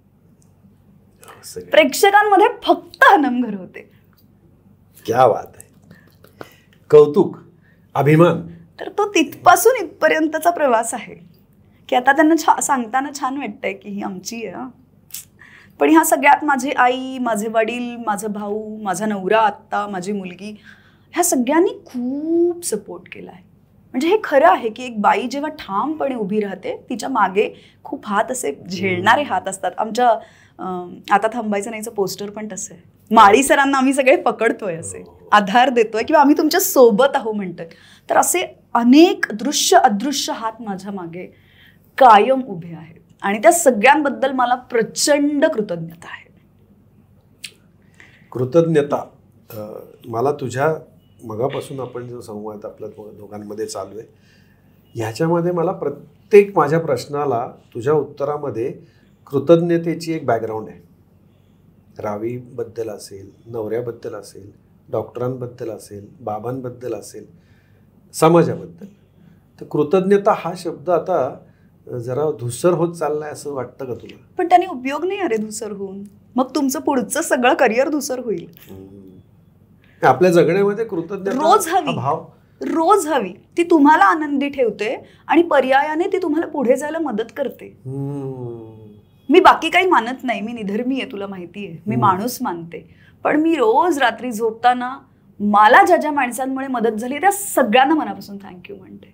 प्रेक्षकांमध्ये फक्त हनम घर होते. क्या बात आहे, कौतुक, अभिमान. तर तो तिथपासून इथपर्यंतचा प्रवास आहे की आता त्यांना सांगताना छान वाटतंय की ही आमची आहे. पण ह्या सगळ्यात माझी आई, माझे वडील, माझा भाऊ, माझा नवरा आत्ता, माझी मुलगी, ह्या सगळ्यांनी खूप सपोर्ट केला आहे. म्हणजे हे खरं आहे की एक बाई जेव्हा ठामपणे उभी राहते तिच्या मागे खूप हात असे झेलणारे हात असतात. आमच्या आता थांबायचं नाहीचं पोस्टर पण तसं आहे. माळी सरांना आम्ही सगळे पकडतोय, असे आधार देतोय किंवा आम्ही तुमच्या सोबत आहो म्हणतोय. तर असे अनेक दृश्य अदृश्य हात माझ्या मागे कायम उभे आहेत आणि त्या सगळ्यांबद्दल मला प्रचंड कृतज्ञता आहे. कृतज्ञता. मला तुझ्या मगापासून आपण जो संवाद आपल्या दोघांमध्ये चालू आहे ह्याच्यामध्ये मला प्रत्येक माझ्या प्रश्नाला तुझ्या उत्तरामध्ये कृतज्ञतेची एक बॅकग्राऊंड आहे. रावीबद्दल असेल, नवऱ्याबद्दल असेल, डॉक्टरांबद्दल असेल, बाबांबद्दल असेल, समाजाबद्दल. तर कृतज्ञता हा शब्द आता जरा धुसर होत चाललाय असं वाटतं का तुला? पण त्याने उपयोग नाही अरे धुसर होऊन. मग तुमचं पुढचं सगळं करिअर धुसर होईल. आपल्या जगण्यामध्ये कृतज्ञता रोज हवी. ती तुम्हाला आनंदी ठेवते आणि पर्यायाने ती तुम्हाला पुढे जायला मदत करते. मी बाकी काही मानत नाही, मी निधर्मी आहे, तुला माहिती आहे, मी माणूस मानते. पण मी रोज रात्री झोपताना मला ज्या ज्या माणसांमुळे मदत झाली त्या सगळ्यांना मनापासून थँक्यू म्हणते.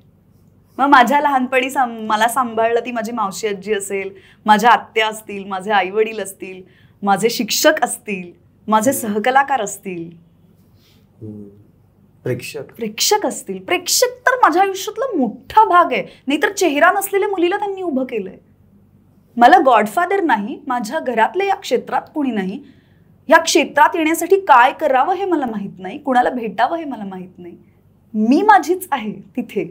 मग माझ्या लहानपणी मला सांभाळलं ती माझी मावशी आजी असेल, माझ्या आत्या असतील, माझे आई वडील असतील, माझे शिक्षक असतील, माझे सहकलाकार असतील, प्रेक्षक असतील. प्रेक्षक तर माझ्या आयुष्यातला मोठा भाग आहे. नाहीतर चेहरा नसलेल्या मुलीला त्यांनी उभं केलंय. मला गॉडफादर नाही, माझ्या घरातल्या या क्षेत्रात कोणी नाही. या क्षेत्रात येण्यासाठी काय करावं हे मला माहित नाही, कुणाला भेटावं हे मला माहित नाही. मी माझीच आहे तिथे.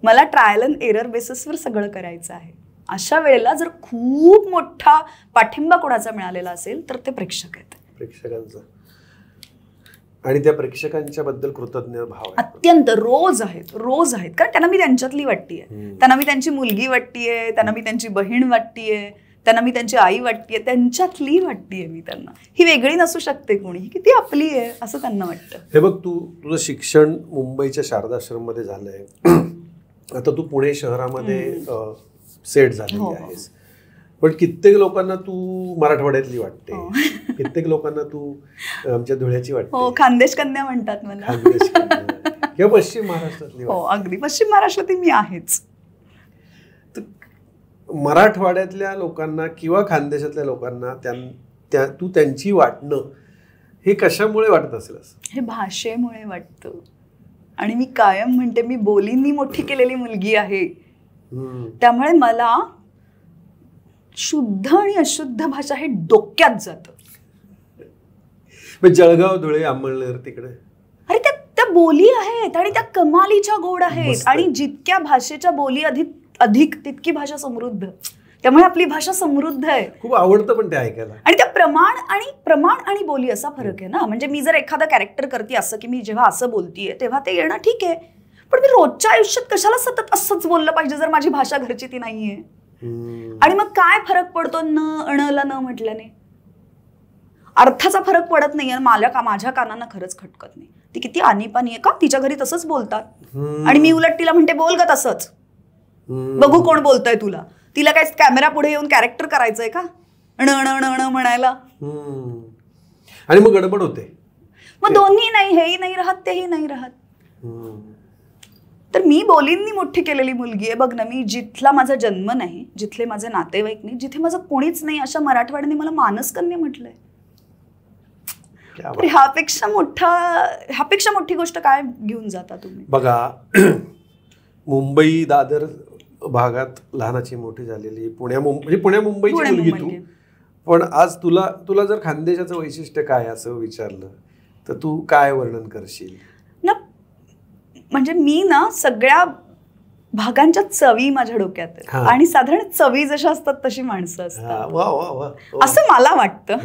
मला ट्रायल अँड एरर बेसिसवर सगळं करायचं आहे. अशा वेळेला जर खूप मोठा पाठिंबा कोणाचा मिळालेला असेल तर ते प्रेक्षक आहेत. प्रेक्षकांचा. आणि त्या प्रेक्षकांच्या बद्दल कृतज्ञ भाव अत्यंत रोज आहेत. कारण त्यांना मी त्यांच्यातली वाटतीये, त्यांना मी त्यांची मुलगी वाटतीये, त्यांना मी त्यांची बहीण वाटतीये, त्यांना मी त्यांची आई वाटतीये, त्यांच्यातली वाटतीये मी त्यांना. ही वेगळी नसू शकते कोणी, ही किती आपली आहे असं त्यांना वाटतं. हे बघ, तुझं शिक्षण मुंबईच्या शारदाश्रम मध्ये झालंय. आता तू पुणे शहरामध्ये सेट झालेली आहेस. पण कित्येक लोकांना तू मराठवाड्यातली वाटते, कित्येक लोकांना तू आमच्या धुळ्याची वाटते. हो, खानदेश कन्या म्हणतात मला. किंवा पश्चिम महाराष्ट्रातली. हो, अगदी पश्चिम महाराष्ट्रातली मी आहेच. मराठवाड्यातल्या लोकांना किंवा खानदेशातल्या लोकांना तू त्यांची वाटणं हे कशामुळे वाटत असेल? हे भाषेमुळे वाटतं. आणि मी कायम म्हणते मी बोलींनी मोठी केलेली मुलगी आहे. त्यामुळे मला शुद्ध आणि अशुद्ध भाषा हे डोक्यात जातं. जळगाव, धुळे, अंमळनेर तिकडे अरे त्या बोली आहेत आणि त्या कमालीच्या गोड आहेत. मस्त. आणि जितक्या भाषेच्या बोली अधिक तितकी भाषा समृद्ध. त्यामुळे आपली भाषा समृद्ध आहे. खूप आवडतं पण ते ऐकायला. आणि त्या प्रमाण आणि बोली असा फरक आहे ना. म्हणजे मी जर एखादं कॅरेक्टर करते असं की मी जेव्हा असं बोलतीये तेव्हा ते येणं ठीक आहे, पण मी रोजच्या आयुष्यात कशाला सतत असंच बोललं पाहिजे जर माझी भाषा घरची ती नाहीये. आणि मग काय फरक पडतो णला न म्हटल्याने? अर्थाचा फरक पडत नाही. आणि माझ्या कानांना खरंच खटकत नाही. ती किती आणीपाणी आहे का, तिच्या घरी तसंच बोलतात. आणि मी उलट तिला म्हणते बोल ग तसंच, बघू कोण बोलतंय तुला. तिला काय कॅमेरा पुढे येऊन कॅरेक्टर करायचंय का ण म्हणायला? आणि मग गडबड होते. मग दोन्ही नाही, हेही नाही राहत तेही नाही राहत. तर मी बोलींनी मोठी केलेली मुलगी आहे. बघ ना, मी जिथला माझा जन्म नाही, जिथले माझे नातेवाईक नाही, जिथे माझं कोणीच नाही अशा मराठवाड्याने मला मानसकन्या म्हटलंय. तर ह्यापेक्षा मोठी गोष्ट काय घेऊन जाता तुम्ही? बघा, मुंबई दादर भागात लहानाची मोठी झालेली, पुण्या मुंबईची मुलगी तू. पण आज तुला जर खानदेशाचं वैशिष्ट्य काय असं विचारलं तर तू काय वर्णन करशील ना? म्हणजे मी ना सगळ्या भागांच्या चवी माझ्या डोक्यात आहेत. आणि साधारण चवी जशा असतात तशी माणसं असतात असं मला वाटतं.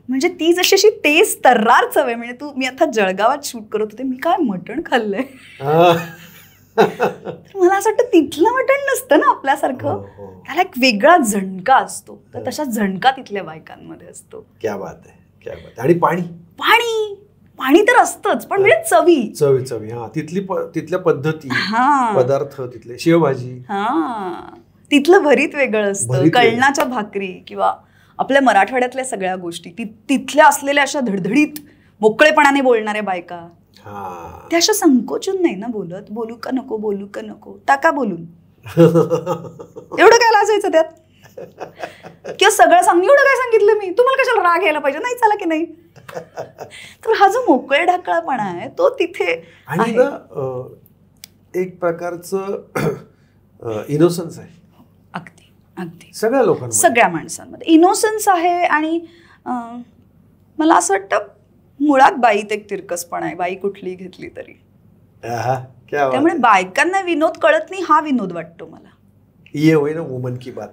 म्हणजे ती जशी अशी तेज तर्रार चव आहे. म्हणजे मी आता जळगावात शूट करत होते, मी काय मटण खाल्लंय. मला असं वाटतं तिथलं मटण नसतं ना आपल्यासारखं. त्याला एक वेगळा झणका असतो. तर तशा झणका तिथल्या बायकांमध्ये असतो. क्या बात आहे, क्या बात. आणि पाणी तर असतंच, पण म्हणजे चवी हा तिथल्या पद्धती, पदार्थ, तिथले शेवभाजी, तिथलं भरीत वेगळं असतं. कळणाच्या भाकरी किंवा आपल्या मराठवाड्यातल्या सगळ्या गोष्टी, तिथल्या असलेल्या अशा धडधडीत मोकळेपणाने बोलणाऱ्या बायका, त्या अशा संकोचून नाही ना बोलत. बोलू का नको टाका बोलून. एवढं काय लाजायचं त्यात? किंवा सगळं एवढं काय सांगितलं मी, तुम्हाला कशाला राग यायला पाहिजे, नाही चला की नाही. तर हा जो मोकळे ढाकळापणा आहे तो तिथे. आणि ना एक प्रकारचं इनोसन्स आहे. अगदी सगळ्या लोकांमध्ये, सगळ्या माणसांमध्ये इनोसन्स आहे. आणि मला असं वाटतं मुळात बाईत एक तिरकसपणा आहे, बाई कुठली घेतली तरी. त्यामुळे बायकांना विनोद कळत नाही हा विनोद वाटतो मला. ये होय ना वुमन की बात.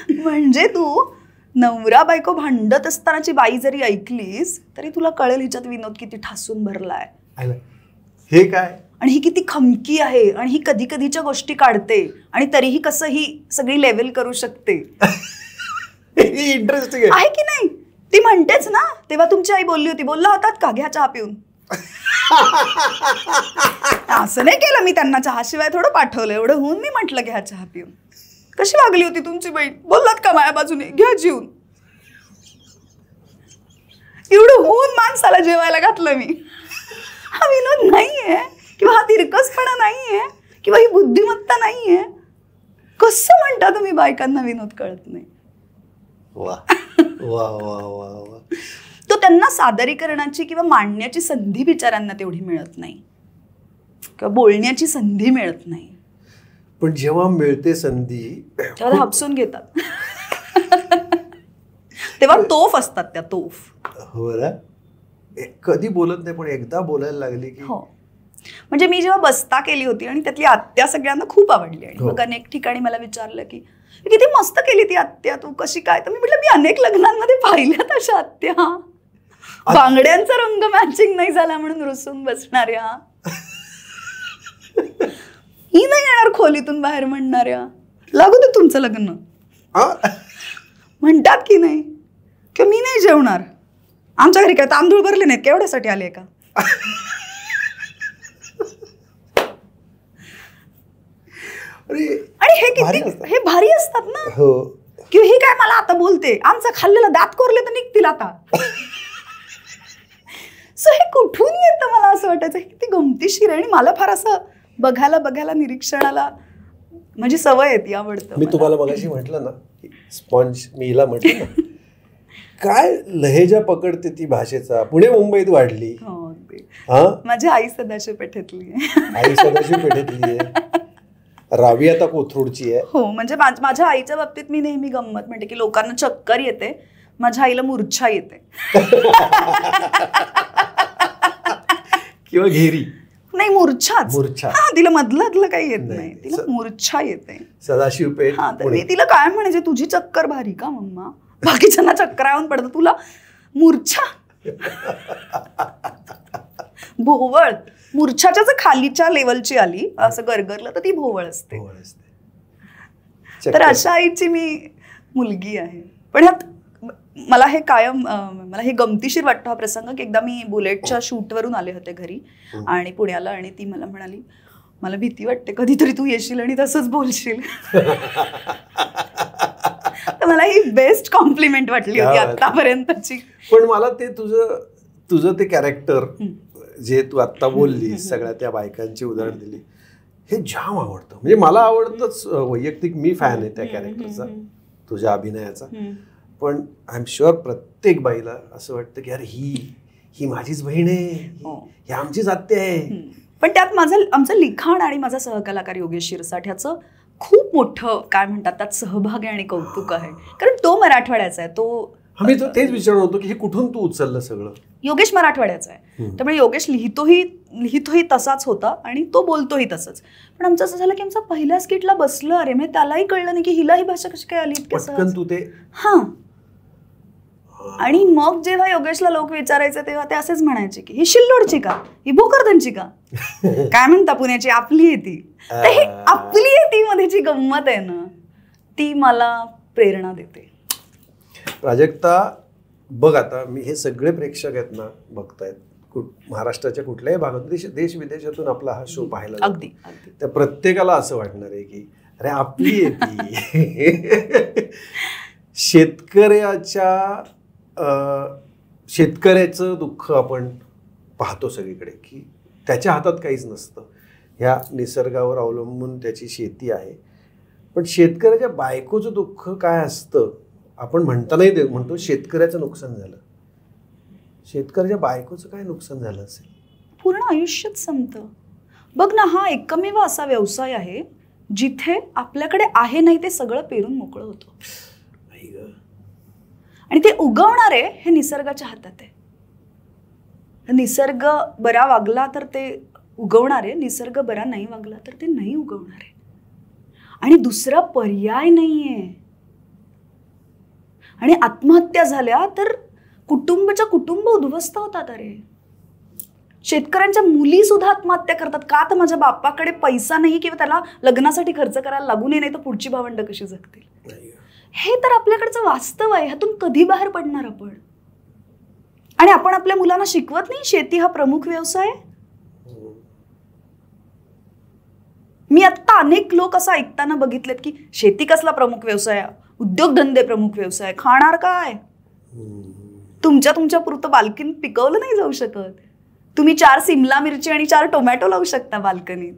म्हणजे तू नवरा बायको भांडत असतानाची बाई जरी ऐकलीस तरी तुला कळेल हिच्यात विनोद किती ठासून भरलाय, हे काय, आणि ही किती खमकी आहे, आणि ही कधी कधीच्या गोष्टी काढते आणि तरीही कसं ही सगळी लेव्हल करू शकते. इंटरेस्टिंग आहे की नाही? ती म्हणतेच ना, तेव्हा तुमची आई बोलली होती, बोलला होतात का घ्या चहा पिऊन. असं नाही केलं मी, त्यांना चहाशिवाय थोडं पाठवलं, एवढं होऊन मी म्हटलं घ्या चहा पिऊन. कशी वागली होती तुमची बहीण, बोललात का माझ्या बाजूने घ्या जेवून. एवढं होऊन माणसाला जेवायला घातलं मी. हा विनोद नाहीये, किंवा हा तिरकसपणा नाहीये, किंवा ही बुद्धिमत्ता नाहीये. कसं म्हणता तुम्ही बायकांना विनोद कळत नाही? तो त्यांना सादरीकरणाची किंवा मांडण्याची संधी बिचाऱ्यांना तेवढी मिळत नाही, किंवा बोलण्याची संधी मिळत नाही. पण जेव्हा मिळते संधी तेव्हा हापसून घेतात. तेव्हा तोफ असतात त्या, तोफ. हो ना, कधी बोलत नाही पण एकदा बोलायला लागली की. हो, म्हणजे मी जेव्हा बस्ता केली होती आणि त्यातली आत्या सगळ्यांना खूप आवडली, आणि मग अनेक ठिकाणी मला विचारलं की किती मस्त केली ती आत्या, तू कशी काय? तर मी म्हटलं मी अनेक लग्नांमध्ये पाहिल्यात अशा आत्या, बांगड्यांचा रंग मॅचिंग नाही झाला म्हणून रुसून बसणाऱ्या, ही नाही येणार खोलीतून बाहेर म्हणणाऱ्या, लागू दे तुमचं लग्न म्हणतात की नाही, किंवा मी नाही जेवणार, आमच्या घरी काय तांदूळ भरले नाहीत का, एवढ्यासाठी आले का. आणि हे भारी असतात ना. किंवा ही काय मला आता बोलते, आमचा खाल्लेला दात कोरले तर निघतील आता. सो हे कुठून येतं मला असं वाटायचं, किती गमतीशीर आहे. आणि मला फार असं बघायला निरीक्षणाला माझी सवय आहे, ती आवडतं. मी तुम्हाला मगाशी म्हटलं ना स्पॉन्ज, मी हिला म्हटलं ना काय लहेजा पकडते ती भाषेचा. पुणे मुंबईत वाढली. माझी आई सदाशिव पेठेतली आहे. आई सदाशिव पेठेतली आहे. रावी आता कोथरूडची आहे. हो, म्हणजे माझ्या आईच्या बाबतीत मी नेहमी गंमत म्हणते की लोकांना चक्कर येते, माझ्या आईला मूर्छा येते. किंवा घेरी. नाही, मूर्छा. हा, तिला मधलं काही येत नाही, तिला मूर्छा येते. सदाशिव पेठ. हा, तर मी तिला काय म्हणायचे, तुझी चक्कर भारी का मम्मा, बाकीच्यांना चक्कर येऊन पडतं, तुला मूर्छा. भोवळ, मूर्छाच्या जर खालीच्या लेवलची आली, असं गरगरलं तर ती भोवळ असते. तर अशा आईची मी मुलगी आहे. पण ह्यात मला हे कायम मला हे गमतीशीर वाटतं हा प्रसंग की एकदा मी बुलेटच्या शूटवरून आले होते घरी आणि पुण्याला, आणि ती मला म्हणाली, मला भीती वाटते कधीतरी तू येशील आणि तसंच बोलशील. तर मला ही बेस्ट कॉम्प्लिमेंट वाटली होती आतापर्यंतची. पण मला ते तुझं ते कॅरेक्टर जे तू आत्ता बोललीस, सगळ्या त्या बायकांची उदाहरण दिली, हे जाम आवडतं. म्हणजे मला आवडतंच वैयक्तिक, मी फॅन आहे त्या कॅरेक्टरचा, तुझ्या अभिनयाचा. पण आय एम शुअर प्रत्येक बाईला असं वाटतं की अरे ही माझीच बहीण आहे, ही आमचीच आत्या आहे. पण त्यात आमचं लिखाण आणि माझा सहकलाकार योगेश शिरसाठ ह्याचं खूप मोठं काय म्हणतात त्यात सहभाग आहे आणि कौतुक आहे, कारण तो मराठवाड्याचा आहे. तो आम्ही तेच विचारत होतो की हे कुठून तू उचललं सगळं. योगेश मराठवाड्याचा आहे, त्यामुळे योगेश लिहितोही तसाच होता आणि तो बोलतोही तसंच. पण आमचं असं झालं की आमचा पहिल्या स्किटला बसलं, अरे म्हणजे त्यालाही कळलं नाही की हिला ही भाषा कशी काय आली पटकन तू ते. हा, आणि मग जेव्हा योगेशला लोक विचारायचे तेव्हा ते असेच म्हणायचे की ही शिल्लोडची का, ही भोकरदनची का, काय म्हणता पुण्याची, आपली आहे ती. तर हे आपली आहे ती मध्ये जी गंमत आहे ना, ती मला प्रेरणा देते. प्राजक्ता, बघ आता मी हे सगळे प्रेक्षक आहेत ना, बघतायत महाराष्ट्राच्या कुठल्याही भागात, देश विदेशातून आपला हा शो पाहायला, अगदी त्या प्रत्येकाला असं वाटणार आहे की अरे आपली आहे ती. शेतकऱ्याचं दुःख आपण पाहतो सगळीकडे की त्याच्या हातात काहीच नसतं, ह्या निसर्गावर अवलंबून त्याची शेती आहे. पण शेतकऱ्याच्या बायकोचं दुःख काय असतं, आपण म्हणतानाही म्हणतो शेतकऱ्याचं नुकसान झालं, शेतकऱ्याच्या बायकोचं काय नुकसान झालं असेल, पूर्ण आयुष्यच संपतं. बघ ना, हा एकमेव असा व्यवसाय आहे जिथे आपल्याकडे आहे नाही ते सगळं पेरून मोकळं होतं, आणि ते उगवणारे हे निसर्गाच्या हातात आहे. निसर्ग बरा वागला तर ते उगवणारे, निसर्ग बरा नाही वागला तर ते नाही उगवणारे, आणि दुसरा पर्याय नाहीये. आणि आत्महत्या झाल्या तर कुटुंब उद्ध्वस्त होतात. अरे शेतकऱ्यांच्या मुली सुद्धा आत्महत्या करतात का, तर माझ्या बापाकडे पैसा नाही किंवा त्याला लग्नासाठी खर्च करायला लागू नये, नाही तर पुढची भावंड कशी जगतील. हे तर आपल्याकडचं वास्तव आहे, ह्यातून कधी बाहेर पडणार आपण. आणि आपण आपल्या मुलांना शिकवत नाही शेती हा प्रमुख व्यवसाय. मी आता अनेक लोक असं ऐकताना बघितलेत की शेती कसला प्रमुख व्यवसाय, उद्योगधंदे प्रमुख व्यवसाय, खाणार काय, तुमच्या पुरतं बाल्कनीत पिकवलं नाही जाऊ शकत. तुम्ही 4 सिमला मिरची आणि 4 टोमॅटो लावू शकता बाल्कनीत,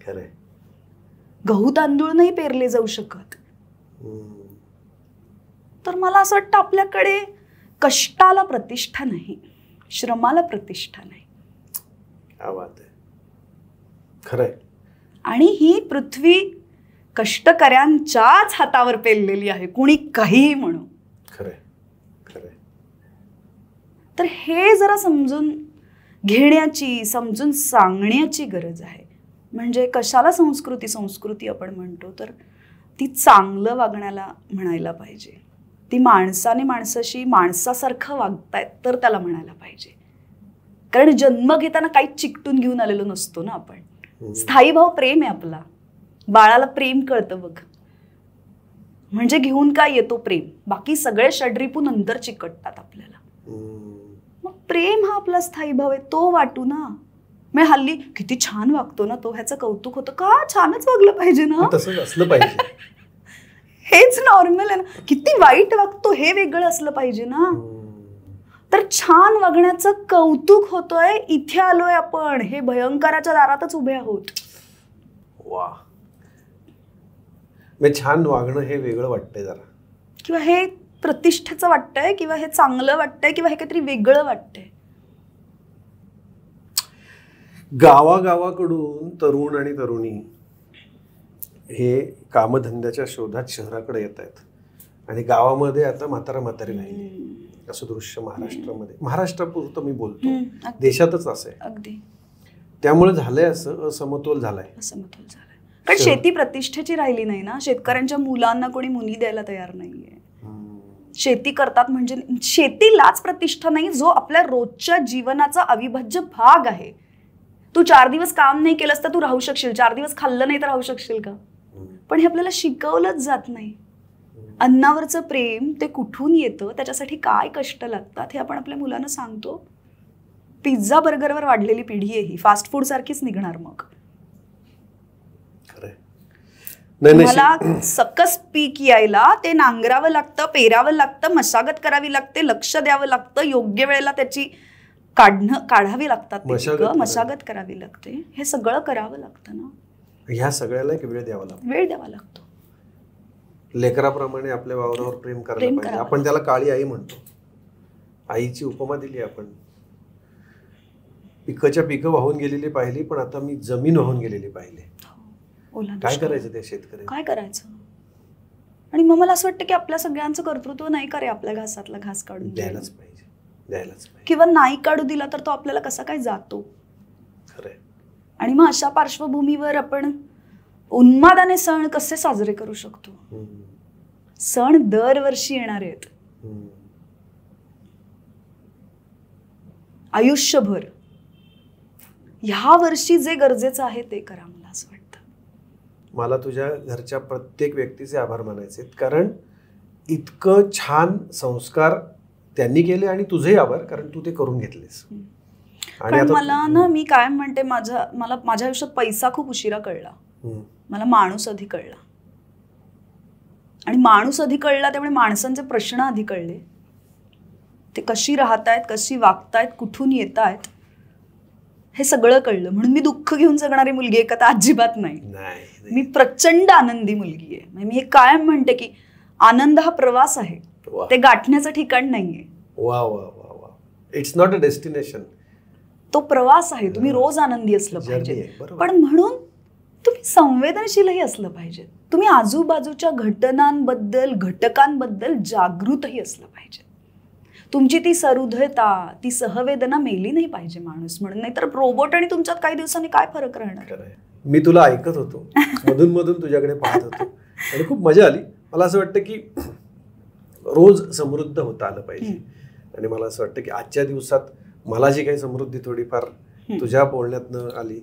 खरंय. गहू तांदूळ नाही पेरले जाऊ शकत. तर मला असं वाटतं आपल्याकडे कष्टाला प्रतिष्ठा नाही, श्रमाला प्रतिष्ठा नाही. क्या बात आहे, खरंय. आणि ही पृथ्वी कष्टकऱ्यांच्याच हातावर पेललेली आहे, कुणी काहीही म्हणू. खरंय, खरंय. तर हे जरा समजून घेण्याची, समजून सांगण्याची गरज आहे. म्हणजे कशाला संस्कृती आपण म्हणतो, तर ती चांगलं वागण्याला म्हणायला पाहिजे. ती माणसाने माणसाशी माणसासारखं वागतायत तर त्याला म्हणायला पाहिजे. कारण जन्म घेताना काहीच चिकटून घेऊन आलेलो नसतो ना आपण. स्थायी भाव प्रेम आहे आपला. बाळाला प्रेम कळतं बघ, म्हणजे घेऊन काय येतो प्रेम, बाकी सगळे षड्रिपू नंतर चिकटतात आपल्याला. मग प्रेम हा आपला स्थायी भाव आहे, तो वाटू ना. मी हल्ली किती छान वागतो ना तो, ह्याचं कौतुक होतं का, छानच वागलं पाहिजे ना, तसंच असलं पाहिजे. हेच नॉर्मल आहे ना. किती वाईट वागतो हे वेगळं असलं पाहिजे ना. तर छान वागण्याचं कौतुक होतोय, इथे आलोय आपण, हे भयंकराच्या दारातच उभे आहोत. वा, मी छान वागणं हे वेगळं वाटतंय जरा, किंवा हे प्रतिष्ठेचं वाटतंय, किंवा हे चांगलं वाटतंय, किंवा हे काहीतरी वेगळं वाटतंय. गावागावाकडून तरुण आणि तरुणी हे कामधंद्याच्या शोधात शहराकडे येत आहेत आणि गावामध्ये आता म्हातारी राहिली असं दृश्य महाराष्ट्रापुरतं मी बोलतो, देशातच असं आहे. अगदी त्यामुळे झालंय असं असमतोल झालाय. कारण शेती प्रतिष्ठेची राहिली नाही ना. शेतकऱ्यांच्या मुलांना कोणी मुली द्यायला तयार नाहीये. शेती करतात म्हणजे शेतीलाच प्रतिष्ठा नाही, जो आपल्या रोजच्या जीवनाचा अविभाज्य भाग आहे. तू 4 दिवस काम नाही केलंस तर तू राहू शकशील, 4 दिवस खाल्लं नाही तर राहू शकशील का? पण हे आपल्याला शिकवलंच जात नाही. अन्नावरचं प्रेम ते कुठून येतं, त्याच्यासाठी काय कष्ट लागतात हे आपण आपल्या मुलांना सांगतो. पिझ्झा बर्गरवर वाढलेली पिढी आहे ही, फास्ट फूड सारखीच निघणार. मग मला सकस पीक यायला ते नांगरावं लागतं, पेरावं लागतं, मशागत करावी लागते, लक्ष द्यावं लागतं, योग्य वेळेला त्याची काढावी लागतात, मशागत करावी लागते. हे सगळं करावं लागतं ना. ह्या सगळ्याला एक वेळ द्यावा लागतो. लेकराप्रमाणे आपल्या वावरावर प्रेम करायला पाहिजे. आपण त्याला काळी आई म्हणतो. आईची उपमा दिली आपण. पिकं वाहून गेलेली पाहिली, पण आता मी जमीन वाहून गेलेली पाहिली. काय करायचं त्या शेतकरी, काय करायचं? आणि मग मला असं वाटतं की आपल्या सगळ्यांचं कर्तृत्व नाही का रे आपल्या घासातला घास काढून द्यायलाच पाहिजे. किंवा नाही काढू दिला तर तो आपल्याला कसा काय जातो. आणि मग अशा पार्श्वभूमीवर आपण उन्मादाने सण कसे साजरे करू शकतो? सण दरवर्षी येणार आहेत, आयुष्यभर. ह्या वर्षी जे गरजेचं आहे ते करा. मला असं वाटतं, मला तुझ्या घरच्या प्रत्येक व्यक्तीचे आभार मानायचे, कारण इतकं छान संस्कार त्यांनी केले आणि तुझेही आभार, कारण तू ते करून घेतलेस. आणि मला ना, मी कायम म्हणते, मला माझ्या आयुष्यात पैसा खूप उशिरा कळला. मला माणूस आधी कळला, आणि माणूस आधी कळला त्यामुळे माणसांचे प्रश्न आधी कळले. ते कशी राहतायत, कशी वागतायत, कुठून येत आहेत, हे सगळं कळलं. म्हणून मी दुःख घेऊन जगणारी मुलगी आहे का? तर अजिबात नाही. मी प्रचंड आनंदी मुलगी आहे. म्हणजे मी हे कायम म्हणते की आनंद हा प्रवास आहे, ते गाठण्याचं ठिकाण नाहीये. वा वा वा वा. It's not a destination. तो प्रवास आहे. तुम्ही रोज आनंदी असलं पाहिजे, पण म्हणून तुम्ही संवेदनशीलही असलं पाहिजे. तुम्ही आजूबाजूच्या घटनांबद्दल, घटकांबद्दल जागृतही असलं पाहिजे. तुमची ती सहृदयता, ती सहवेदना मेली नाही पाहिजे माणूस म्हणून. नाही तर रोबोट आणि तुमच्यात काही दिवसांनी काय फरक राहणार? मी तुला ऐकत होतो, मधून मधून तुझ्याकडे पाहत होतो आणि खूप मजा आली. मला असं वाटतं की रोज समृद्ध होता आलं पाहिजे. आणि मला असं वाटतं की आजच्या दिवसात मला जी काही समृद्धी थोडीफार तुझ्या बोलण्यातनं आली,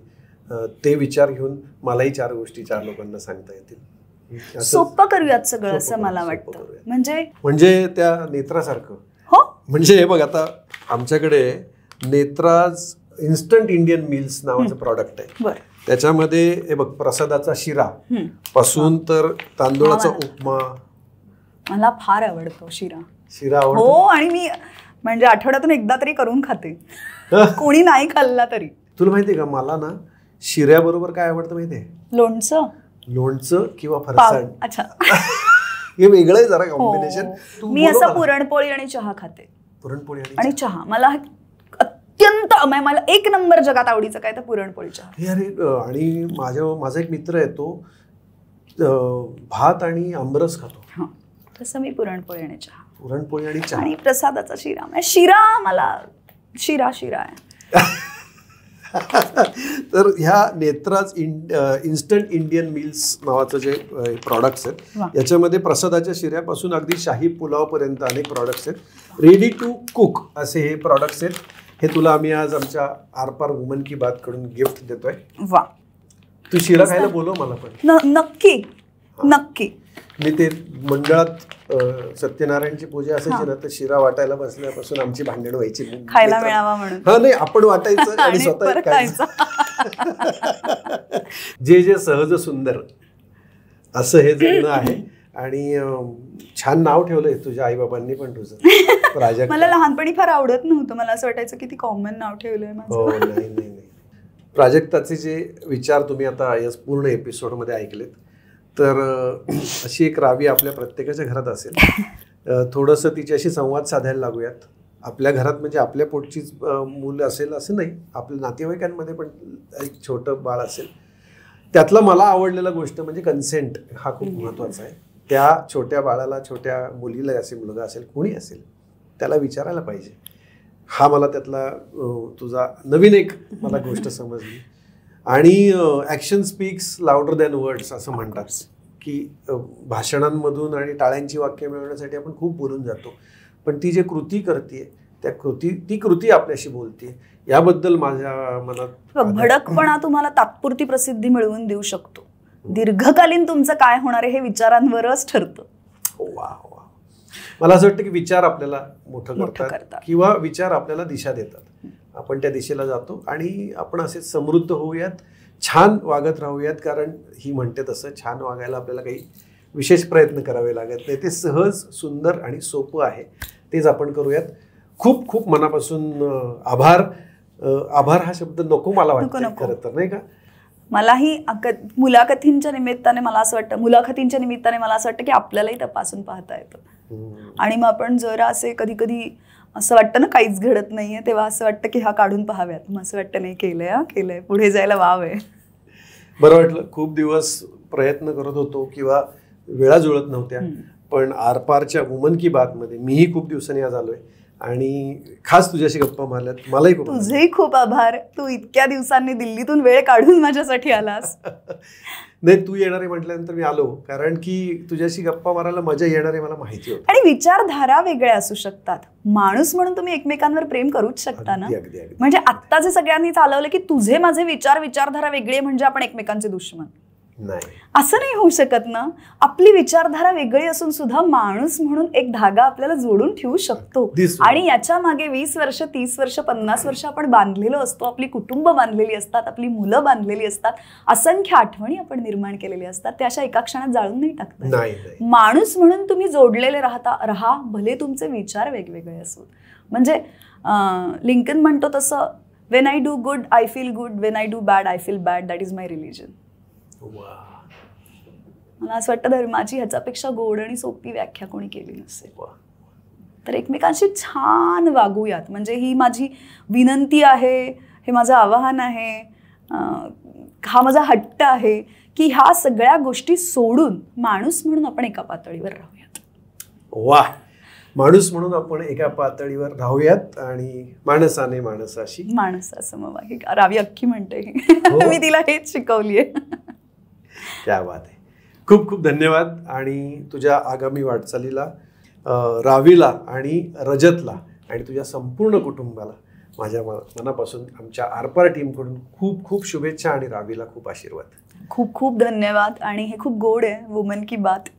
ते विचार घेऊन मलाही 4 गोष्टी 4 लोकांना सांगता येतील. सोपं करूयात सगळं असं मला वाटतं. म्हणजे त्या नेत्रासारखं. म्हणजे हे बघ, आता आमच्याकडे नेत्राज इन्स्टंट इंडियन मिल्स नावाचं प्रॉडक्ट आहे. त्याच्यामध्ये हे बघ, प्रसादाचा शिरा पासून तर तांदूळाचा उपमा. मला फार आवडतो शिरा. आवडतो. हो, आणि मी म्हणजे आठवड्यातून एकदा तरी करून खाते, कोणी नाही खाल्ला तरी. तुला माहितीये का, मला ना शिऱ्याबरोबर काय आवडतं माहितीये? लोणचं किंवा फरसाण. अच्छा, हे वेगळं आहे जरा कॉम्बिनेशन. मी असं पुरणपोळी आणि चहा खाते. पुरणपोळी आणि चहा मला अत्यंत, मला 1 नंबर जगात आवडीचं काय तर पुरणपोळी चहा. अरे, आणि माझा एक मित्र आहे, तो भात आणि आमरस खातो. तसं मी पुरणपोळी आणि चहा. पुरणपोळी आणि चहा आणि प्रसादाचा शिरा. शिरा मला शिरा आहे. तर ह्या नेत्राज इन्स्टंट इंडियन मिल्स नावाचं जे प्रॉडक्ट्स आहेत, याच्यामध्ये प्रसादाच्या शिऱ्यापासून अगदी शाही पुलावपर्यंत अनेक प्रॉडक्ट्स आहेत. रेडी टू कुक असे हे प्रॉडक्ट्स आहेत. हे तुला आम्ही आज आमच्या आरपार वुमन की बात कडून गिफ्ट देतोय. वा, तू शिरा खायला बोलव मला पण. नक्की. मी ते मंडळात सत्यनारायणची पूजा असायची ना, तर शिरा वाटायला बसल्यापासून आमची भांडण व्हायची, खायला मिळावा म्हणून. नाही, आपण वाटायचं आणि स्वतः खायचं. जे सहज सुंदर असं हे जगणं आहे. आणि छान नाव ठेवलंय तुझ्या आई बाबांनी पण तुझं, प्राजक्ता. मला लहानपणी फार आवडत नव्हतं. मला असं वाटायचं की ती कॉमन नाव ठेवलंय माझं. नाही. प्राजक्ताचे जे विचार तुम्ही आता या पूर्ण एपिसोडमध्ये ऐकलेत, तर अशी एक रावी आपल्या प्रत्येकाच्या घरात असेल. थोडंसं तिच्याशी संवाद साधायला लागूयात. आपल्या घरात म्हणजे आपल्या पोटचीच मुलं असेल असं नाही, आपल्या नातेवाईकांमध्ये पण एक छोटं बाळ असेल, त्यातला मला आवडलेला गोष्ट म्हणजे कन्सेंट हा खूप महत्त्वाचा आहे. त्या छोट्या बाळाला, छोट्या मुलीला असेल, मुलगा असेल, कोणी असेल, त्याला विचारायला पाहिजे. हा मला त्यातला तुझा नवीन एक मला गोष्ट समजली. आणि action speaks louder than words असं म्हणतात की भाषणांमधून आणि टाळ्यांची वाक्य मिळवण्यासाठी आपण खूप बोलून जातो, पण ती जे कृती करते ती कृती आपल्याशी बोलते. याबद्दल माझ्या मनात भडकपणा तुम्हाला तात्पुरती प्रसिद्धी मिळवून देऊ शकतो, दीर्घकालीन तुमचं काय होणार आहे हे विचारांवरच ठरतं. वा वा. मला असं वाटतं की विचार आपल्याला मोठं करतात किंवा विचार आपल्याला दिशा देतात. आपण त्या दिशेला जातो आणि आपण असे समृद्ध होऊयात, छान वागत राहूयात. कारण ही म्हणते तसं छान वागायला आपल्याला काही विशेष प्रयत्न करावे लागत नाही, ते सहज, सुंदर आणि सोपं आहे. तेच आपण करूयात. खूप खूप मनापासून आभार. आभार हा शब्द नको मला वाटतं खरं तर, नाही का? मलाही मुलाखतींच्या निमित्ताने मला असं वाटतं की आपल्यालाही तपासून पाहता येतं. आणि मग आपण जरा असे कधी कधी असं वाटतं ना काहीच घडत नाहीये, तेव्हा असं वाटतं की हा काढून पाहाव्यात. मग असं वाटतं नाही, केलंय, पुढे जायला वाव आहे. बरं वाटलं. खूप दिवस प्रयत्न करत होतो किंवा वेळा जुळत नव्हत्या, पण आरपारच्या वुमन की बात मध्ये मीही खूप दिवसांनी आज आलोय आणि खास तुझ्याशी गप्पा मारल्यात. मलाही खूप, तुझेही खूप आभार. तू इतक्या दिवसांनी दिल्लीतून वेळ काढून माझ्यासाठी आलास. नाही, तू येणार आहे म्हटल्यानंतर मी आलो, कारण की तुझ्याशी गप्पा मारायला मजा येणार आहे मला माहिती होतं. आणि विचारधारा वेगळ्या असू शकतात. माणूस म्हणून तुम्ही एकमेकांवर प्रेम करूच शकता ना. म्हणजे आत्ता जे सगळ्यांनी चालवलं की तुझे माझे विचारधारा वेगळी म्हणजे आपण एकमेकांचे दुश्मन, नाही, असं नाही होऊ शकत ना. आपली विचारधारा वेगळी असून सुद्धा माणूस म्हणून एक धागा आपल्याला जोडून ठेवू शकतो. आणि याच्या मागे 20 वर्ष, 30 वर्ष, 50 वर्ष आपण बांधलेलो असतो. आपली कुटुंब बांधलेली असतात, आपली मुलं बांधलेली असतात, असंख्य आठवणी आपण निर्माण केलेल्या असतात. त्या अशा एका क्षणात जाळून नाही टाकतात. माणूस म्हणून तुम्ही जोडलेले राहा, भले तुमचे विचार वेगवेगळे असोत. म्हणजे लिंकन म्हणतो तसं, when I do good I feel good, when I do bad I feel bad, that is my religion. मला असं वाटतं धर्माची ह्याच्यापेक्षा गोड आणि सोपी व्याख्या कोणी केली नसेल. तर एकमेकांशी छान वागूयात. म्हणजे ही माझी विनंती आहे, हे माझं आवाहन आहे, हा माझा हट्ट आहे की ह्या सगळ्या गोष्टी सोडून माणूस म्हणून आपण एका पातळीवर राहूयात. वा, माणूस म्हणून आपण एका पातळीवर राहूयात आणि माणसाने माणसाशी, माणसासमवाही. रावी अख्खी म्हणते मी तिला हेच शिकवलीये. क्या बात आहे. खूप खूप धन्यवाद. आणि तुझ्या आगामी वाटचालीला रावीला आणि रजतला आणि तुझ्या संपूर्ण कुटुंबाला माझ्या मनापासून आमच्या आरपार टीमकडून खूप खूप शुभेच्छा आणि रावीला खूप आशीर्वाद. खूप खूप धन्यवाद. आणि हे खूप गोड आहे, वुमन की बात.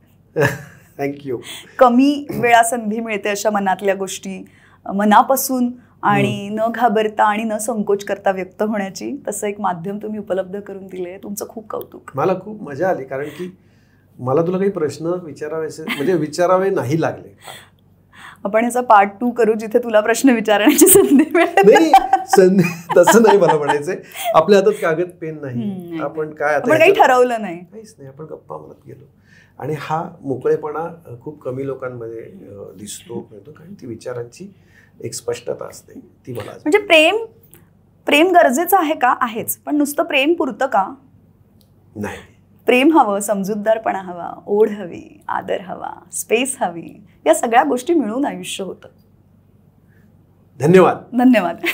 थँक्यू. कमी वेळा संधी मिळते अशा मनातल्या गोष्टी मनापासून आणि न घाबरता आणि न संकोच करता व्यक्त होण्याची, तसं एक माध्यम तुम्ही उपलब्ध करून दिले. तुमचं खूप कौतुक. मला खूप मजा आली, कारण की मला तुला काही प्रश्न विचारावे नाही लागले. आपण याचा पार्ट 2 करू, जिथे तुला प्रश्न विचारण्याची संधी मिळेल. नाही, तसं नाही मला म्हणायचंय. आपल्या हातात कागद पेन नाही, आपण काही ठरवलं नाही, काहीच नाही, आपण गप्पा मारत गेलो. आणि हा मोकळेपणा खूप कमी लोकांमध्ये दिसतो, कारण ती विचारांची एक स्पष्टता असते, ती मला. म्हणजे प्रेम गरजेचं आहे का? आहेच, पण नुसतं प्रेम पुरतं का? नाही. प्रेम हवं, समजूतदारपणा हवा, ओढ हवी, आदर हवा, स्पेस हवी. या सगळ्या गोष्टी मिळून आयुष्य होतं. धन्यवाद.